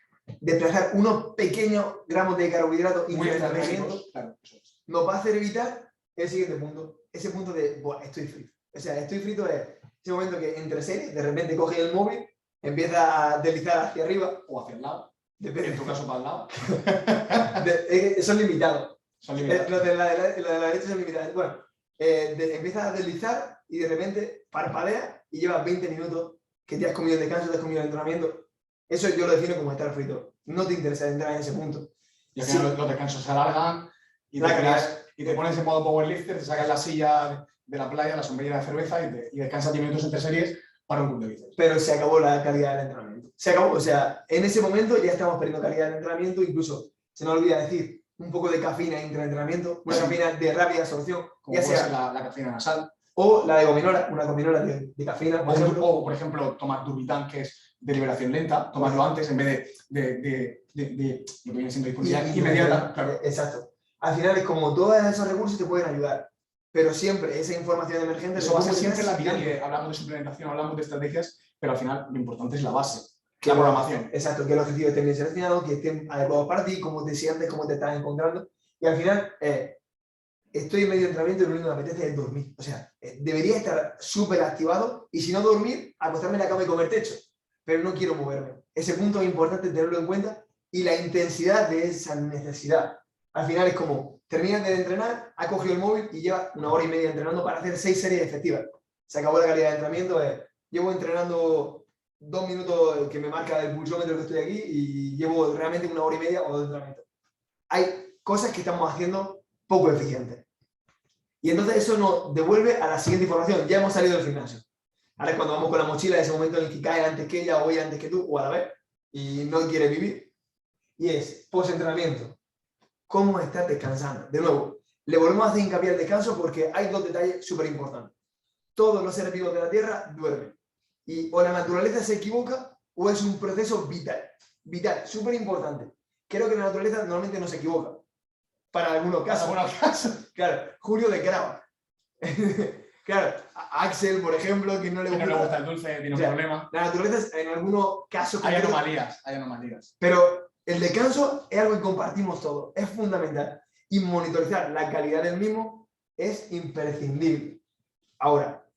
desplazar unos pequeños gramos de carbohidratos y claro, nos va a hacer evitar el siguiente punto, ese punto de, estoy frito. O sea, estoy frito es ese momento que entre series, de repente coges el móvil, empieza a deslizar hacia arriba o hacia el lado, depende. En tu caso para el lado. Son limitados. Son limitados. Los de la derecha son limitados. Bueno, empiezas a deslizar y de repente parpadeas y llevas 20 minutos que te has comido el descanso, te has comido el entrenamiento. Eso yo lo defino como estar frito. No te interesa entrar en ese punto. Y al final los descansos se alargan y te pones en modo powerlifter, te sacas la silla de la playa, la sombrilla de cerveza y descansas 10 minutos entre series para un club de bíceps. Pero se acabó la calidad del entrenamiento. Se acabó, o sea, en ese momento ya estamos perdiendo calidad del entrenamiento, incluso se nos olvida decir un poco de cafeína intraentrenamiento, una cafeína de rápida absorción, como ya sea la cafeína nasal. O la de gominola, una gominola de cafeína. O, por ejemplo, tomar Durbitan, que es de liberación lenta, tomarlo antes en vez de de lo que viene siendo disponibilidad inmediata. Claro. Exacto. Al final es como todos esos recursos te pueden ayudar, pero siempre esa información emergente... Eso como siempre en la pirámide, hablamos de suplementación, hablamos de estrategias, pero al final lo importante es la base, la programación. Exacto, que el objetivo esté bien seleccionado, que estén adecuados para ti, cómo te sientes, cómo te estás encontrando. Y al final, estoy en medio de entrenamiento y lo único que me apetece es dormir. O sea, debería estar súper activado y si no dormir, acostarme en la cama y comer techo. Pero no quiero moverme. Ese punto es importante tenerlo en cuenta y la intensidad de esa necesidad. Al final es como, terminas de entrenar, has cogido el móvil y llevas 1 hora y media entrenando para hacer 6 series efectivas. Se acabó la calidad de entrenamiento. Llevo entrenando 2 minutos que me marca el pulsómetro que estoy aquí y llevo realmente 1 hora y media o 2 de entrenamiento. Hay cosas que estamos haciendo poco eficientes. Y entonces eso nos devuelve a la siguiente información. Ya hemos salido del gimnasio. Ahora es cuando vamos con la mochila, ese momento en el que cae antes que ella o ella antes que tú, o a la vez, y no quiere vivir. Y es post-entrenamiento. ¿Cómo estás descansando? De nuevo, le volvemos a hacer hincapié al descanso porque hay 2 detalles súper importantes. Todos los seres vivos de la Tierra duermen. Y o la naturaleza se equivoca o es un proceso vital. Vital, súper importante. Creo que la naturaleza normalmente no se equivoca. Para algunos casos. Claro, Julio de Crava. Claro, Axel, por ejemplo, que no le gusta el dulce, tiene un problema. La naturaleza, en algunos casos... Hay anomalías. Pero el descanso es algo que compartimos todos. Es fundamental. Y monitorizar la calidad del mismo es imprescindible. Ahora,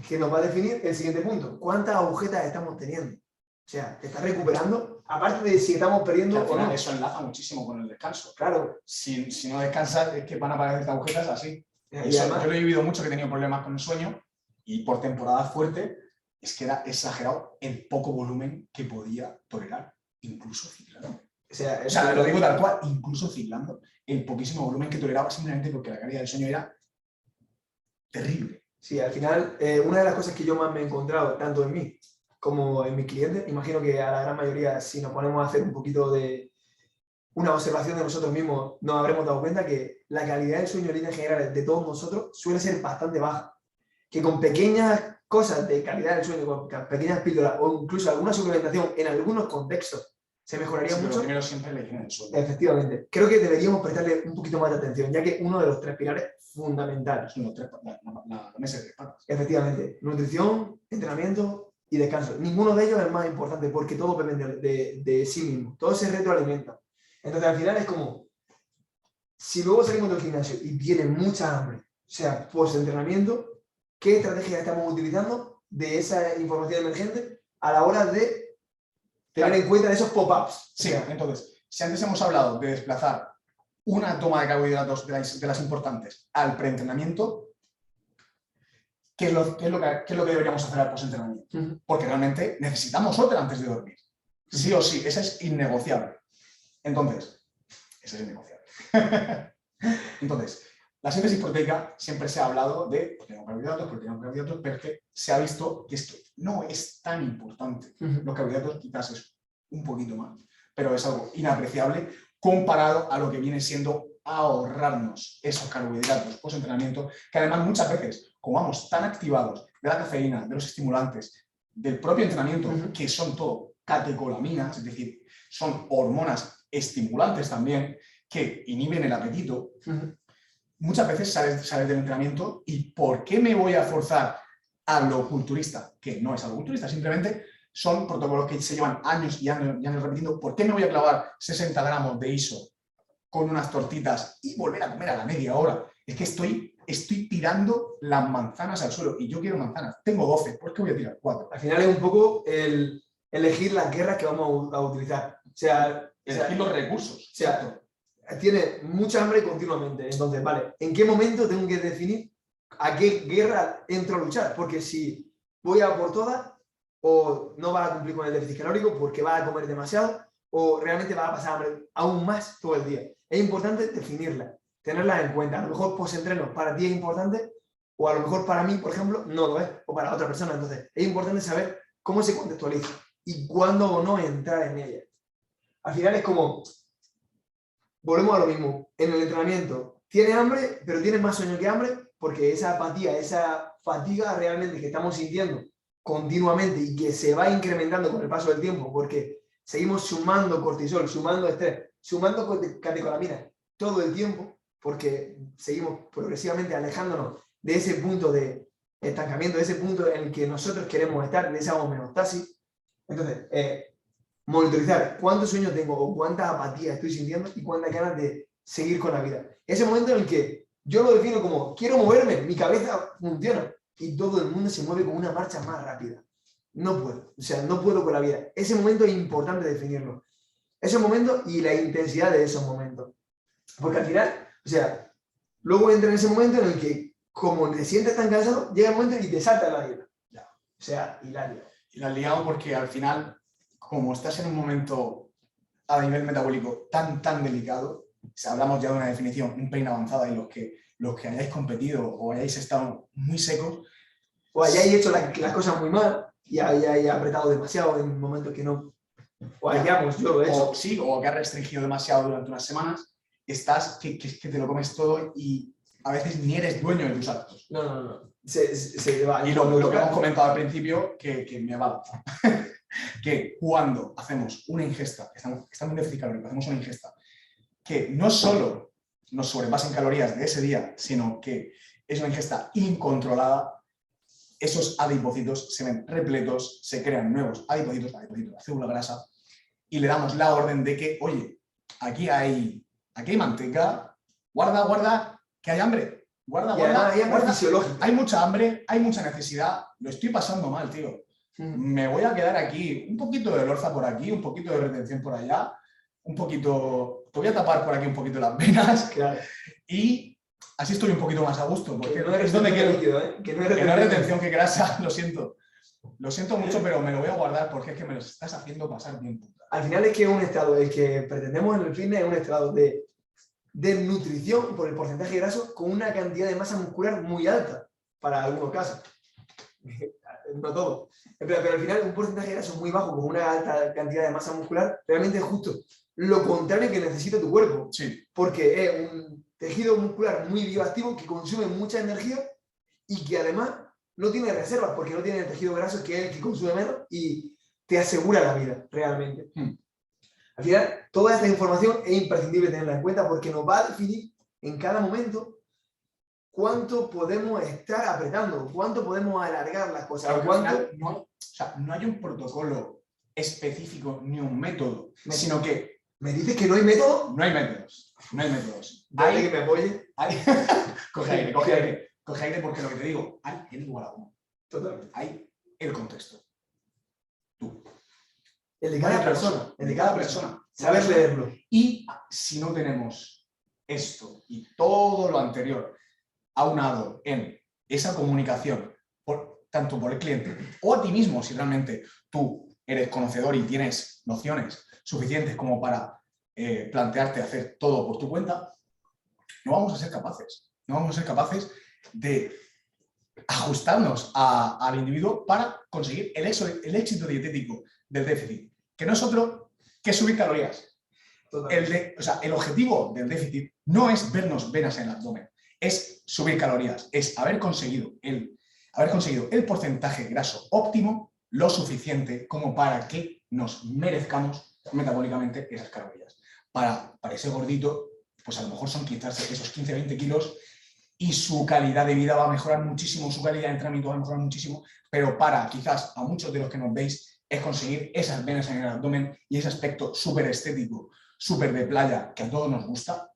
que nos va a definir el siguiente punto. ¿Cuántas agujetas estamos teniendo? O sea, ¿te estás recuperando? Aparte de si estamos perdiendo al final, o no. eso enlaza muchísimo con el descanso. Claro. Si no descansas, es que van a aparecer agujetas así. Y además, yo lo he vivido mucho, que he tenido problemas con el sueño y por temporada fuerte es que era exagerado el poco volumen que podía tolerar, incluso ciclando. O sea, lo digo tal cual, incluso ciclando, el poquísimo volumen que toleraba simplemente porque la calidad del sueño era terrible. Sí, al final, una de las cosas que yo más me he encontrado, tanto en mí como en mis clientes, imagino que a la gran mayoría, si nos ponemos a hacer un poquito de una observación de nosotros mismos, nos habremos dado cuenta que la calidad del sueño en líneas generales de todos nosotros suele ser bastante baja. Que con pequeñas cosas de calidad del sueño, con pequeñas píldoras o incluso alguna suplementación en algunos contextos, se mejoraría mucho. Primero siempre le dicen el sueño. Efectivamente. Creo que deberíamos prestarle un poquito más de atención, ya que uno de los 3 pilares fundamentales. Son la mesa de 3 patas. Efectivamente. Nutrición, entrenamiento y descanso. Ninguno de ellos es más importante porque todo depende de sí mismo. Todo se retroalimenta. Entonces al final es como, si luego salimos del gimnasio y tienen mucha hambre, o sea, post-entrenamiento, ¿qué estrategias estamos utilizando de esa información emergente a la hora de tener en cuenta esos pop-ups? Sí, entonces, si antes hemos hablado de desplazar una toma de carbohidratos de las importantes al preentrenamiento, ¿qué es lo que deberíamos hacer al post-entrenamiento? Porque realmente necesitamos otra antes de dormir. Sí o sí, esa es innegociable. Entonces, eso es innegociable. Entonces, la síntesis proteica siempre se ha hablado de proteína con carbohidratos, pero es que se ha visto que es que no es tan importante. Los carbohidratos quizás es un poquito más, pero es algo inapreciable comparado a lo que viene siendo ahorrarnos esos carbohidratos post-entrenamiento, que además muchas veces, como vamos tan activados de la cafeína, de los estimulantes, del propio entrenamiento, que son todo catecolaminas, es decir, son hormonas estimulantes también, que inhiben el apetito, muchas veces sales del entrenamiento y ¿por qué me voy a forzar a lo culturista? Que no es algo culturista, simplemente son protocolos que se llevan años y años y años repitiendo. ¿Por qué me voy a clavar 60 gramos de ISO con unas tortitas y volver a comer a la media hora? Es que estoy tirando las manzanas al suelo y yo quiero manzanas. Tengo 12, ¿por qué voy a tirar 4? Al final es un poco el elegir las guerras que vamos a utilizar. O sea, elegir los recursos. O sea, tiene mucha hambre continuamente. Entonces, vale, ¿en qué momento tengo que definir a qué guerra entro a luchar? Porque si voy a por todas, o no vas a cumplir con el déficit calórico porque vas a comer demasiado, o realmente vas a pasar hambre aún más todo el día. Es importante definirla, tenerla en cuenta. A lo mejor post-entreno para ti es importante, o a lo mejor para mí, por ejemplo, no lo es, o para otra persona. Entonces, es importante saber cómo se contextualiza y cuándo o no entrar en ella. Al final es como, volvemos a lo mismo, en el entrenamiento, tienes hambre, pero tienes más sueño que hambre, porque esa apatía, esa fatiga realmente que estamos sintiendo continuamente y que se va incrementando con el paso del tiempo, porque seguimos sumando cortisol, sumando estrés, sumando catecolamina todo el tiempo, porque seguimos progresivamente alejándonos de ese punto de estancamiento, de ese punto en el que nosotros queremos estar, de esa homeostasis. Entonces, monitorizar cuántos sueños tengo o cuánta apatía estoy sintiendo y cuántas ganas de seguir con la vida. Ese momento en el que yo lo defino como quiero moverme, mi cabeza funciona y todo el mundo se mueve con una marcha más rápida. No puedo, o sea, no puedo con la vida. Ese momento es importante definirlo. Ese momento y la intensidad de esos momentos. Porque al final, o sea, luego entra en ese momento en el que, como te sientes tan cansado, llega el momento y te salta la vida. O sea, hilario. Y la has liado porque al final, como estás en un momento a nivel metabólico tan delicado, si hablamos ya de una definición un pelín avanzada y los que hayáis competido o hayáis estado muy secos, o hayáis hecho las cosas muy mal y hayáis apretado demasiado en momentos que no, o hayamos, yo lo he hecho. Sí, o que has restringido demasiado durante unas semanas, estás que te lo comes todo y a veces ni eres dueño de tus actos. No. Se va. Y lo que hemos comentado al principio, que me va que cuando hacemos una ingesta, estamos en déficit calórico, hacemos una ingesta que no solo nos sobrepasa en calorías de ese día, sino que es una ingesta incontrolada, esos adipocitos se ven repletos, se crean nuevos adipocitos, la célula grasa, y le damos la orden de que, oye, aquí hay manteca, guarda, que hay hambre, guarda, fisiológico. hay mucha hambre, hay mucha necesidad, lo estoy pasando mal, tío. Me voy a quedar aquí, un poquito de lorza por aquí, un poquito de retención por allá, un poquito, te voy a tapar por aquí un poquito las venas, claro. Y así estoy un poquito más a gusto, porque no es donde quiero, líquido, que no es retención, que grasa, lo siento mucho, pero me lo voy a guardar porque es que me lo estás haciendo pasar bien. Al final es que es un estado, el que pretendemos en el fitness es un estado de nutrición por el porcentaje graso con una cantidad de masa muscular muy alta, para algunos casos. No todo. Pero al final un porcentaje graso muy bajo con una alta cantidad de masa muscular realmente es justo lo contrario que necesita tu cuerpo. Sí. Porque es un tejido muscular muy bioactivo que consume mucha energía y que además no tiene reservas porque no tiene el tejido graso que es el que consume menos y te asegura la vida realmente. Al final, toda esta información es imprescindible tenerla en cuenta porque nos va a definir en cada momento cuánto podemos estar apretando, cuánto podemos alargar las cosas. Claro, no hay un protocolo específico ni un método, sino que... ¿Me dices que no hay método? No hay métodos. Dale que me apoye. Coge aire porque lo que te digo, hay el igual a uno. Totalmente. Hay el contexto. Tú. El de cada persona. Saber leerlo. Y si no tenemos esto y todo lo anterior aunado en esa comunicación, tanto por el cliente o a ti mismo, si realmente tú eres conocedor y tienes nociones suficientes como para plantearte hacer todo por tu cuenta, no vamos a ser capaces de ajustarnos al individuo para conseguir el éxito dietético del déficit, que no es otro que subir calorías. El objetivo del déficit no es vernos venas en el abdomen, es subir calorías, es haber conseguido el porcentaje graso óptimo lo suficiente como para que nos merezcamos metabólicamente esas calorías. Para ese gordito, pues a lo mejor son quizás esos 15-20 kilos y su calidad de vida va a mejorar muchísimo, su calidad de entrenamiento va a mejorar muchísimo, pero para quizás a muchos de los que nos veis es conseguir esas venas en el abdomen y ese aspecto súper estético, súper de playa, que a todos nos gusta.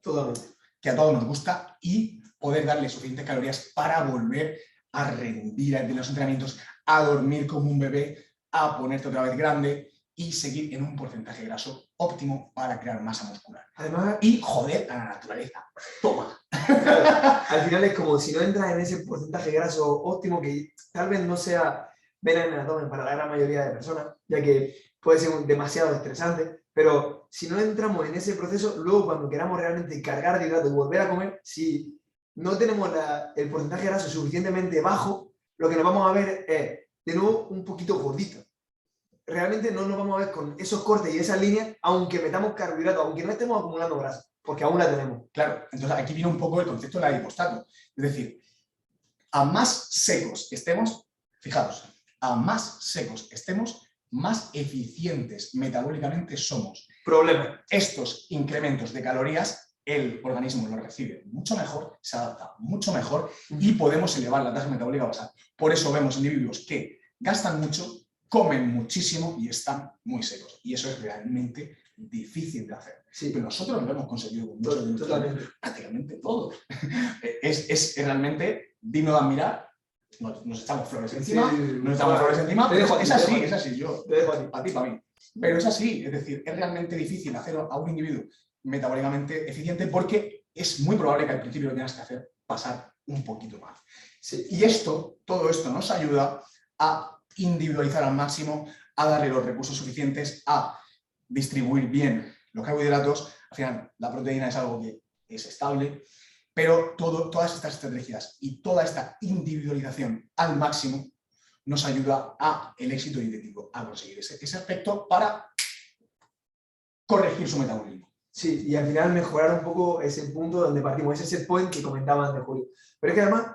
Totalmente. Que a todos nos gusta y poder darle suficientes calorías para volver a rendir de los entrenamientos, a dormir como un bebé, a ponerte otra vez grande y seguir en un porcentaje graso óptimo para crear masa muscular. Además, y joder a la naturaleza. Toma. Claro, al final es como si no entras en ese porcentaje graso óptimo que tal vez no sea vena en el abdomen para la gran mayoría de personas, ya que puede ser demasiado estresante, pero si no entramos en ese proceso, luego cuando queramos realmente cargar de hidratos y volver a comer, si no tenemos el porcentaje graso suficientemente bajo, lo que nos vamos a ver es, de nuevo, un poquito gordito. Realmente no nos vamos a ver con esos cortes y esas líneas, aunque metamos carbohidratos, aunque no estemos acumulando grasa, porque aún la tenemos. Claro, entonces aquí viene un poco el concepto del adipostato. Es decir, a más secos estemos, fijaos, a más secos estemos, más eficientes metabólicamente somos. Problema. Estos incrementos de calorías, el organismo los recibe mucho mejor, se adapta mucho mejor y podemos elevar la tasa metabólica basal. Por eso vemos individuos que gastan mucho, comen muchísimo y están muy secos. Y eso es realmente difícil de hacer. Sí. Pero nosotros lo hemos conseguido con muchos de Totalmente. prácticamente todos. Es realmente digno de admirar. Nos echamos flores encima, pero es así, yo, para ti, para mí. Pero es así, es decir, es realmente difícil hacer a un individuo metabólicamente eficiente porque es muy probable que al principio lo tengas que hacer pasar un poquito más. Sí. Y todo esto nos ayuda a individualizar al máximo, a darle los recursos suficientes, a distribuir bien los carbohidratos. Al final, la proteína es algo que es estable, pero todas estas estrategias y toda esta individualización al máximo nos ayuda a el éxito dietético, a conseguir ese aspecto para corregir su metabolismo. Sí, y al final mejorar un poco ese punto donde partimos, ese set point que comentaba antes Julio. Pero es que además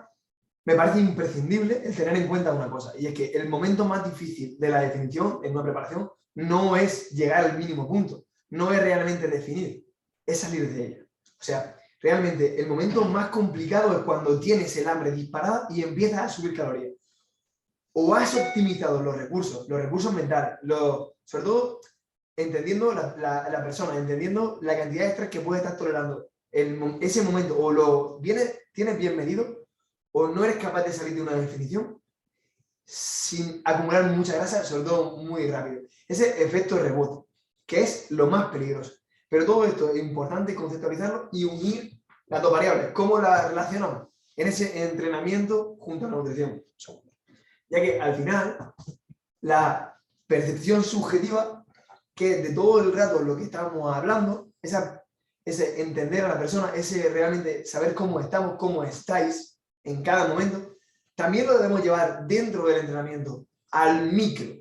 me parece imprescindible el tener en cuenta una cosa, y es que el momento más difícil de la definición en una preparación no es llegar al mínimo punto, no es realmente definir, es salir de ella. O sea, realmente el momento más complicado es cuando tienes el hambre disparada y empiezas a subir calorías. O has optimizado los recursos mentales, sobre todo entendiendo la persona, entendiendo la cantidad de estrés que puede estar tolerando ese momento, o tienes bien medido, o no eres capaz de salir de una definición sin acumular mucha grasa, sobre todo muy rápido. Ese efecto rebote, que es lo más peligroso. Pero todo esto es importante conceptualizarlo y unir las dos variables. ¿Cómo las relacionamos? En ese entrenamiento junto a la nutrición. Ya que al final, la percepción subjetiva, que de todo el rato lo que estábamos hablando, ese entender a la persona, ese realmente saber cómo estamos, cómo estáis en cada momento, también lo debemos llevar dentro del entrenamiento, al micro.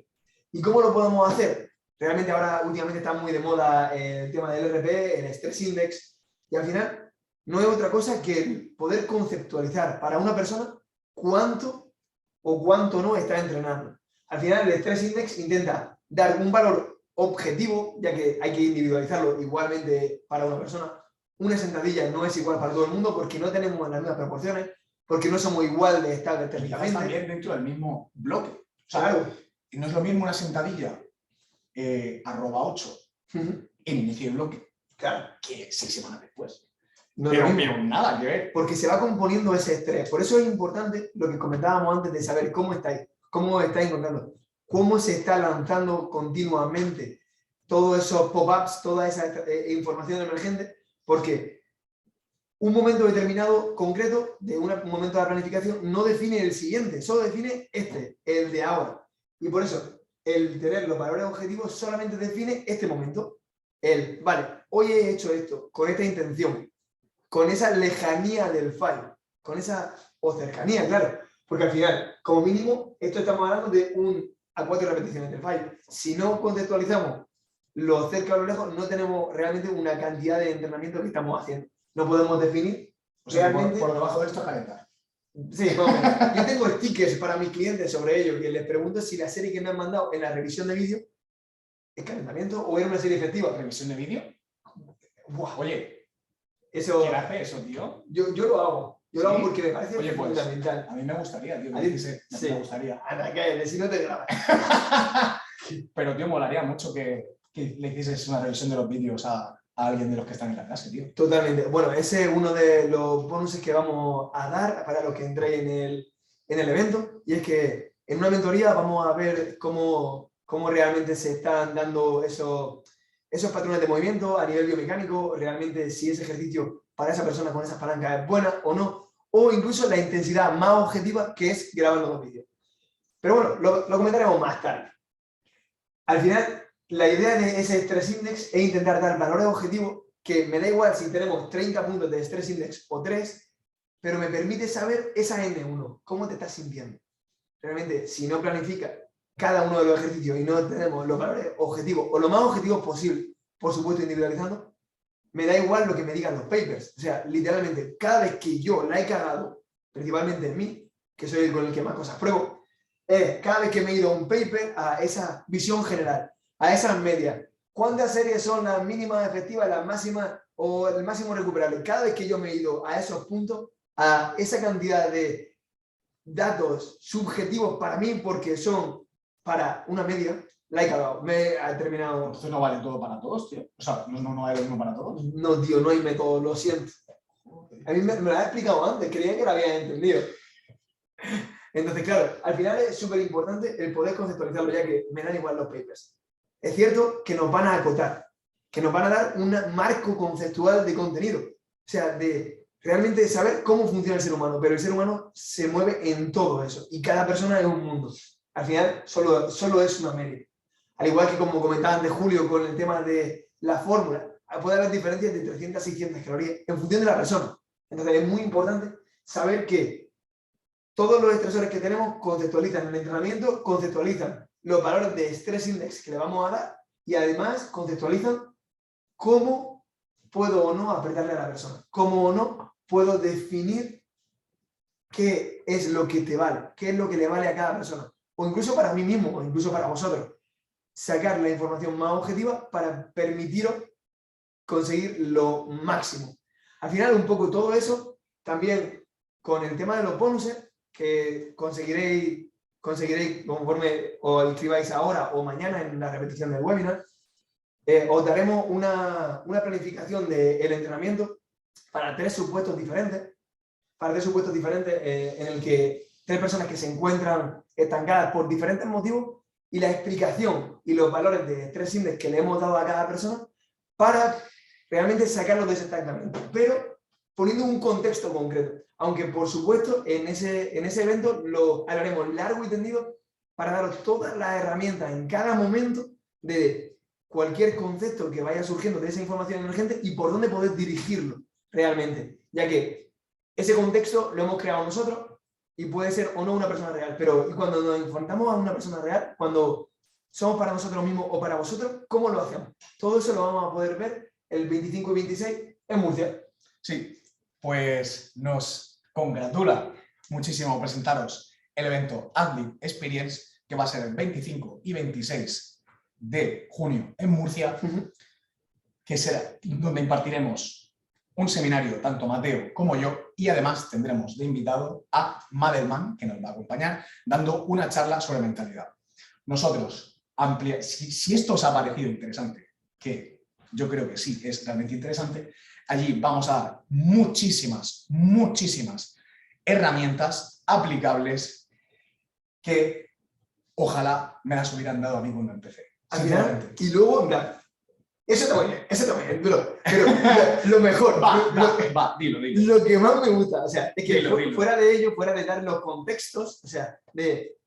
¿Y cómo lo podemos hacer? Realmente ahora últimamente está muy de moda el tema del RP, el Stress Index, y al final no es otra cosa que el poder conceptualizar para una persona cuánto o cuánto no está entrenando. Al final el Stress Index intenta dar un valor objetivo, ya que hay que individualizarlo igualmente para una persona. Una sentadilla no es igual para todo el mundo porque no tenemos las mismas proporciones, porque no somos igual de estables técnicamente. También dentro del mismo bloque. O sea, claro. No es lo mismo una sentadilla @8 en inicio de bloque, claro, que 6 semanas después. No pero nada que ver. Porque se va componiendo ese estrés. Por eso es importante lo que comentábamos antes de saber cómo estáis encontrando, cómo se está lanzando continuamente todos esos pop-ups, toda esa información emergente, porque un momento determinado, concreto, de un momento de la planificación, no define el siguiente, solo define el de ahora. Y por eso, el tener los valores objetivos solamente define este momento. Vale, hoy he hecho esto, con esta intención, con esa lejanía del fallo, o cercanía, claro, porque al final, como mínimo, esto estamos hablando de a 4 repeticiones del fallo. Si no contextualizamos lo cerca o lo lejos, no tenemos realmente una cantidad de entrenamiento que estamos haciendo. No podemos definir realmente... Por debajo de esto es calentar. Sí, vamos. Yo tengo stickers para mis clientes sobre ello, que les pregunto si la serie que me han mandado en la revisión de vídeo es calentamiento o era una serie efectiva. ¿Revisión de vídeo? Buah. Oye, eso, ¿quién hace eso, tío? Yo lo hago. Yo lo hago porque me parece pues, fundamental. A mí me gustaría, tío. Sí. Me gustaría. Anda, que si no te grabas. Pero, tío, molaría mucho que le hicieses una revisión de los vídeos a alguien de los que están en la clase, tío. Totalmente. Bueno, ese es uno de los bonuses que vamos a dar para los que entréis en el evento. Y es que en una mentoría vamos a ver cómo realmente se están dando esos patrones de movimiento a nivel biomecánico, realmente si ese ejercicio para esa persona con esas palancas es buena o no, o incluso la intensidad más objetiva que es grabando los vídeos. Pero bueno, lo comentaremos más tarde. Al final, la idea de ese Stress Index es intentar dar valores objetivos que me da igual si tenemos 30 puntos de Stress Index o 3, pero me permite saber esa N1, cómo te estás sintiendo. Realmente, si no planificas cada uno de los ejercicios y no tenemos los valores objetivos o lo más objetivos posible, por supuesto individualizando, me da igual lo que me digan los papers. O sea, literalmente, cada vez que yo la he cagado, principalmente en mí, que soy con el que más cosas pruebo, es cada vez que me he ido a un paper a esa visión general, a esas medias. ¿Cuántas series son las mínimas efectivas, las máximas o el máximo recuperable? Cada vez que yo me he ido a esos puntos, a esa cantidad de datos subjetivos para mí, porque son para una media, la he cagado. Me ha terminado. Entonces no vale todo para todos, tío. O sea, no vale lo mismo para todos. No, tío, no hay método, lo siento. A mí me lo has explicado antes, creía que lo habías entendido. Entonces, claro, al final es súper importante el poder conceptualizarlo, ya que me dan igual los papers. Es cierto que nos van a acotar, que nos van a dar un marco conceptual de contenido. O sea, de realmente saber cómo funciona el ser humano, pero el ser humano se mueve en todo eso y cada persona es un mundo. Al final, solo es una media. Al igual que como comentaba antes Julio con el tema de la fórmula, puede haber diferencias de 300 a 600 calorías en función de la persona. Entonces es muy importante saber que todos los estresores que tenemos conceptualizan el entrenamiento, conceptualizan los valores de Stress Index que le vamos a dar y además conceptualizan cómo puedo o no apretarle a la persona, cómo o no puedo definir qué es lo que te vale, qué es lo que le vale a cada persona, o incluso para mí mismo, o incluso para vosotros, sacar la información más objetiva para permitiros conseguir lo máximo. Al final, un poco todo eso, también con el tema de los bonuses, que conseguiréis conforme os inscribáis ahora o mañana en la repetición del webinar, os daremos una planificación del entrenamiento para tres supuestos diferentes, en el que 3 personas que se encuentran estancadas por diferentes motivos y la explicación y los valores de Stress Index que le hemos dado a cada persona para realmente sacarlos de ese estancamiento, pero poniendo un contexto concreto. Aunque, por supuesto, en ese evento lo hablaremos largo y tendido para daros todas las herramientas en cada momento de cualquier concepto que vaya surgiendo de esa información emergente y por dónde poder dirigirlo realmente, ya que ese contexto lo hemos creado nosotros y puede ser o no una persona real, pero cuando nos enfrentamos a una persona real, cuando somos para nosotros mismos o para vosotros, ¿cómo lo hacemos? Todo eso lo vamos a poder ver el 25 y 26 en Murcia. Sí, pues nos congratula muchísimo presentaros el evento Adlib Experience, que va a ser el 25 y 26 de junio en Murcia, que será donde impartiremos un seminario, tanto Mateo como yo, y además tendremos de invitado a Madelman, que nos va a acompañar, dando una charla sobre mentalidad. Nosotros, si esto os ha parecido interesante, que yo creo que sí, es realmente interesante, allí vamos a dar muchísimas herramientas aplicables que ojalá me las hubieran dado a mí cuando empecé. Al final, y luego, eso también, pero lo mejor, dilo. Lo que más me gusta, o sea, es que dilo. fuera de ello, fuera de dar los contextos, o sea, de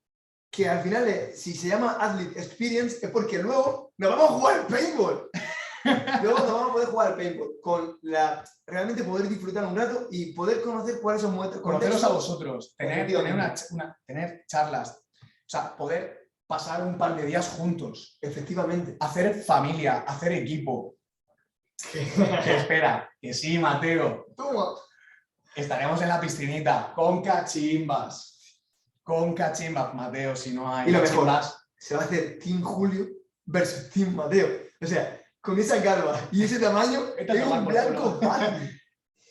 que al final, si se llama Adlib Experience, es porque luego nos vamos a jugar al paintball. Luego nos vamos a poder jugar al paintball, con realmente poder disfrutar un rato y poder conocer cuáles son vuestros conoceros a vosotros, tener charlas, o sea, poder pasar un par de días juntos. Efectivamente. Hacer familia, hacer equipo. Que espera, que sí, Mateo. Toma. Estaremos en la piscinita con cachimbas. Con cachimbas, Mateo, si no hay y lo mejor, cachimbas. Se va a hacer Team Julio versus Team Mateo. O sea, con esa calva y ese tamaño, es un blanco fácil.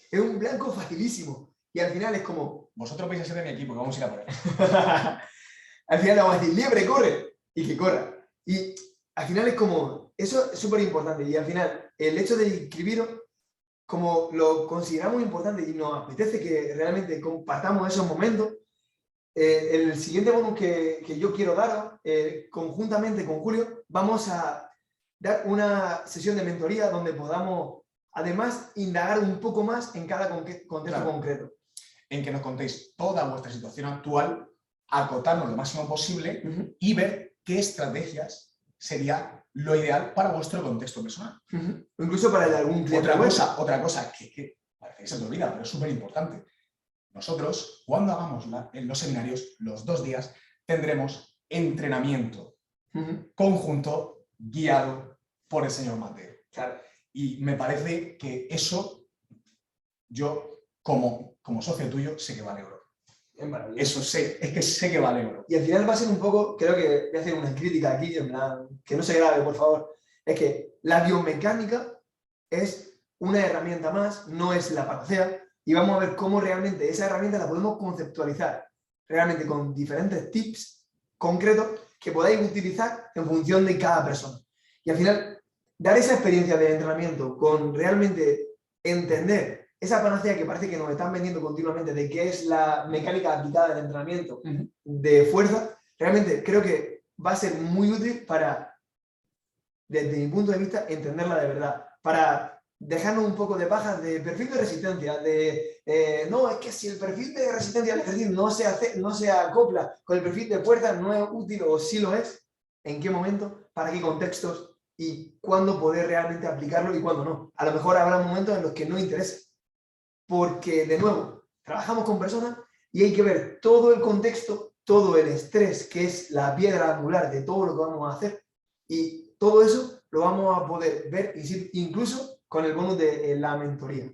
Es un blanco facilísimo. Y al final es como... Vosotros vais a ser de mi equipo, que vamos a ir a por él. Al final le vamos a decir, liebre, corre. Y que corra. Y al final es como... Eso es súper importante. Y al final, el hecho de inscribiros, como lo consideramos importante y nos apetece que realmente compartamos esos momentos, el siguiente bonus que yo quiero daros, conjuntamente con Julio, vamos a dar una sesión de mentoría donde podamos, además, indagar un poco más en cada contexto concreto. En que nos contéis toda vuestra situación actual, acotarnos lo máximo posible y ver qué estrategias sería lo ideal para vuestro contexto personal. O incluso para el de algún cliente. Otra cosa que parece que se te olvida, pero es súper importante. Nosotros, cuando hagamos en los seminarios, los 2 días, tendremos entrenamiento conjunto guiado por el señor Mateo. Claro. Y me parece que eso, yo, como socio tuyo, sé que vale oro. Es maravilloso. Eso es que sé que vale oro. Y al final va a ser un poco, creo que voy a hacer una crítica aquí, en plan, que no se grabe, por favor. Es que la biomecánica es una herramienta más, no es la panacea, y vamos a ver cómo realmente esa herramienta la podemos conceptualizar realmente con diferentes tips concretos que podáis utilizar en función de cada persona. Y al final, dar esa experiencia de entrenamiento con realmente entender esa panacea que parece que nos están vendiendo continuamente de qué es la mecánica aplicada del entrenamiento de fuerza, realmente creo que va a ser muy útil para, desde mi punto de vista, entenderla de verdad, para dejarnos un poco de pajas de perfil de resistencia, no, es que si el perfil de resistencia al ejercicio no se acopla con el perfil de fuerza, no es útil o sí lo es, en qué momento, para qué contextos y cuándo poder realmente aplicarlo y cuándo no. A lo mejor habrá momentos en los que no interese, porque de nuevo, trabajamos con personas y hay que ver todo el contexto, todo el estrés, que es la piedra angular de todo lo que vamos a hacer, y todo eso lo vamos a poder ver incluso con el bonus de la mentoría,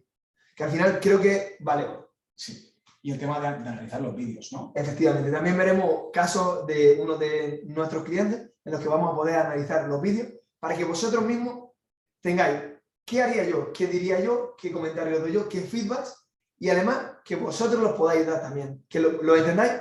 que al final creo que vale. Sí. Y el tema de analizar los vídeos, ¿no? Efectivamente, también veremos casos de uno de nuestros clientes en los que vamos a poder analizar los vídeos para que vosotros mismos tengáis qué haría yo, qué diría yo, qué comentarios doy yo, qué feedbacks, y además que vosotros los podáis dar también, que lo entendáis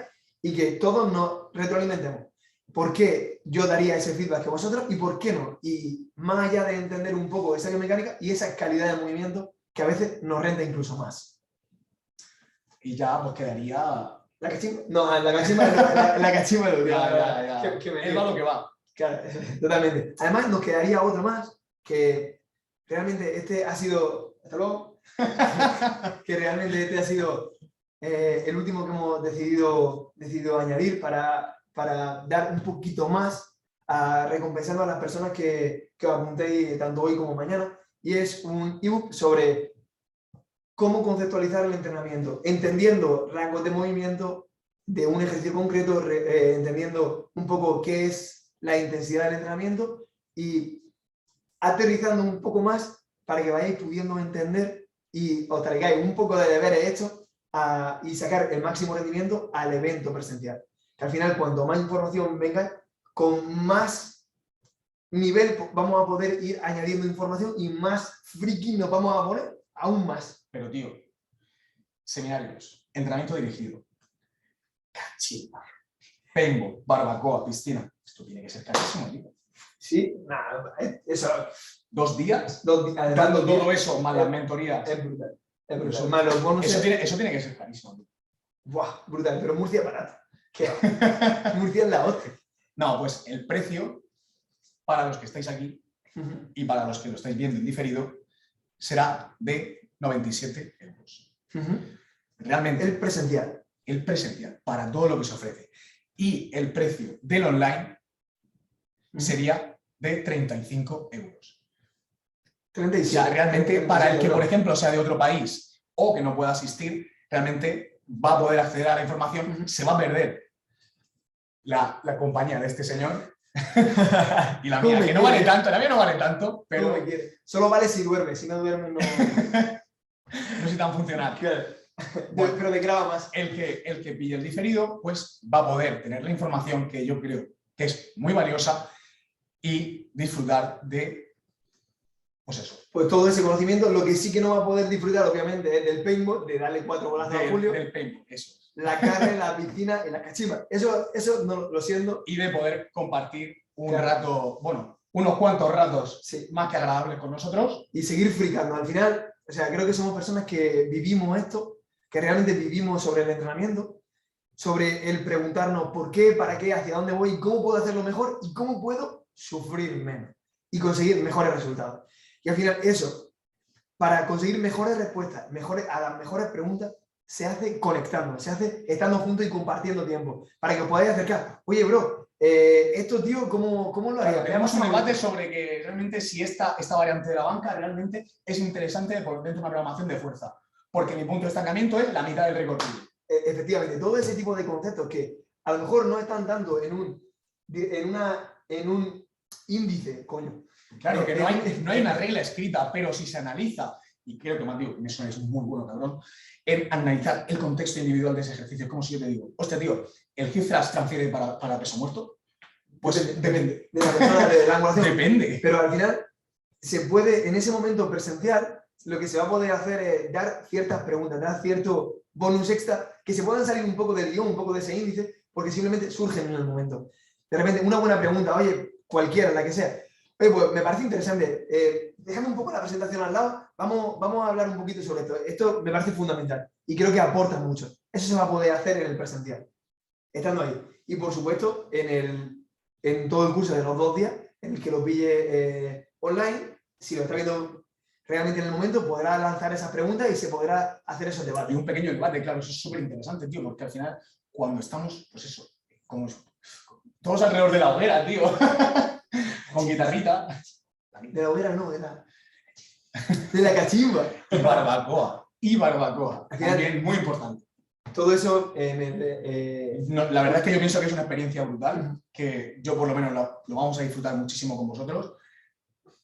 y que todos nos retroalimentemos. ¿Por qué yo daría ese feedback que vosotros y por qué no? Y más allá de entender un poco esa biomecánica y esa calidad de movimiento que a veces nos renta incluso más. Y ya pues quedaría... ¿La cachimba? No, la cachimba la cachimba lo ya. Es va lo que va. Claro, totalmente. Además nos quedaría otro más, que realmente este ha sido... Hasta luego. Que realmente este ha sido el último que hemos decidido añadir para dar un poquito más recompensando a las personas que os apuntéis tanto hoy como mañana. Y es un ebook sobre cómo conceptualizar el entrenamiento, entendiendo rangos de movimiento de un ejercicio concreto, entendiendo un poco qué es la intensidad del entrenamiento y aterrizando un poco más para que vayáis pudiendo entender y os traigáis un poco de deberes hechos y sacar el máximo rendimiento al evento presencial. Que al final, cuanto más información venga, con más nivel vamos a poder ir añadiendo información y más friki nos vamos a poner aún más. Pero tío, seminarios, entrenamiento dirigido, cachimba, pengo, barbacoa, piscina, esto tiene que ser carísimo, tío. Sí, nada, eso. 2 días, Además, dando todo eso más las mentorías. Es brutal. Es brutal. Más los bonos. Eso tiene que ser carísimo, tío. Buah, brutal, pero Murcia es barato. ¿Qué va? Murcia es la hostia. No, pues el precio para los que estáis aquí y para los que lo estáis viendo en diferido será de 97 euros. Realmente. El presencial. El presencial, para todo lo que se ofrece. Y el precio del online sería de 35 euros. 36. O sea, realmente para el que, por ejemplo, sea de otro país o que no pueda asistir, realmente va a poder acceder a la información, se va a perder la compañía de este señor y la mía, que no vale tanto, la mía no vale tanto, pero... Solo vale si duerme, si no duerme no... no soy tan funcional. Claro. Bueno, pero me graba más. El que pille el diferido, pues va a poder tener la información que yo creo que es muy valiosa y disfrutar de, pues eso. Pues todo ese conocimiento. Lo que sí que no va a poder disfrutar, obviamente, es del paintball, de darle 4 bolazos a Julio. Del paintball, eso es. La carne, la piscina y la cachimba. Eso no lo siento. Y de poder compartir un rato, bueno, unos cuantos ratos más que agradables con nosotros. Y seguir fricando. Al final, o sea, creo que somos personas que vivimos esto, que realmente vivimos sobre el entrenamiento, sobre el preguntarnos por qué, para qué, hacia dónde voy, cómo puedo hacerlo mejor y cómo puedo sufrir menos y conseguir mejores resultados. Y al final eso, para conseguir mejores respuestas, a las mejores preguntas, se hace conectando, se hace estando juntos y compartiendo tiempo, para que os podáis acercar. Oye, bro, esto, tío, ¿cómo lo haría? Tenemos un debate sobre que realmente si esta variante de la banca realmente es interesante dentro de una programación de fuerza, porque mi punto de estancamiento es la mitad del recorrido. Efectivamente, todo ese tipo de conceptos que a lo mejor no están tanto en un índice, coño. Claro, que no hay una regla escrita, pero si se analiza y creo que Matthew en eso es muy bueno, cabrón, en analizar el contexto individual de ese ejercicio. Es como si yo te digo, hostia, tío, ¿el hip thrust transfiere para peso muerto? Pues depende. De la persona, de la angulación. Depende. Pero al final, se puede, en ese momento presencial, lo que se va a poder hacer es dar ciertas preguntas, dar cierto bonus extra, que se puedan salir un poco del guión, un poco de ese índice, porque simplemente surgen en el momento. De repente, una buena pregunta, oye, cualquiera, la que sea. Oye, pues me parece interesante. Déjame un poco la presentación al lado, vamos a hablar un poquito sobre esto. Esto me parece fundamental y creo que aporta mucho. Eso se va a poder hacer en el presencial, estando ahí. Y por supuesto, en todo el curso de los 2 días, en el que lo pille online, si lo está viendo realmente en el momento, podrá lanzar esas preguntas y se podrá hacer esos debates. Y un pequeño debate, claro, eso es súper interesante, tío, porque al final, cuando estamos, pues eso, como todos alrededor de la hoguera, tío, con guitarrita. De la hoguera no, de la cachimba. Y barbacoa. Y barbacoa. Al final, también muy importante. Todo eso No, la verdad es que yo pienso que es una experiencia brutal, que yo por lo menos lo vamos a disfrutar muchísimo con vosotros.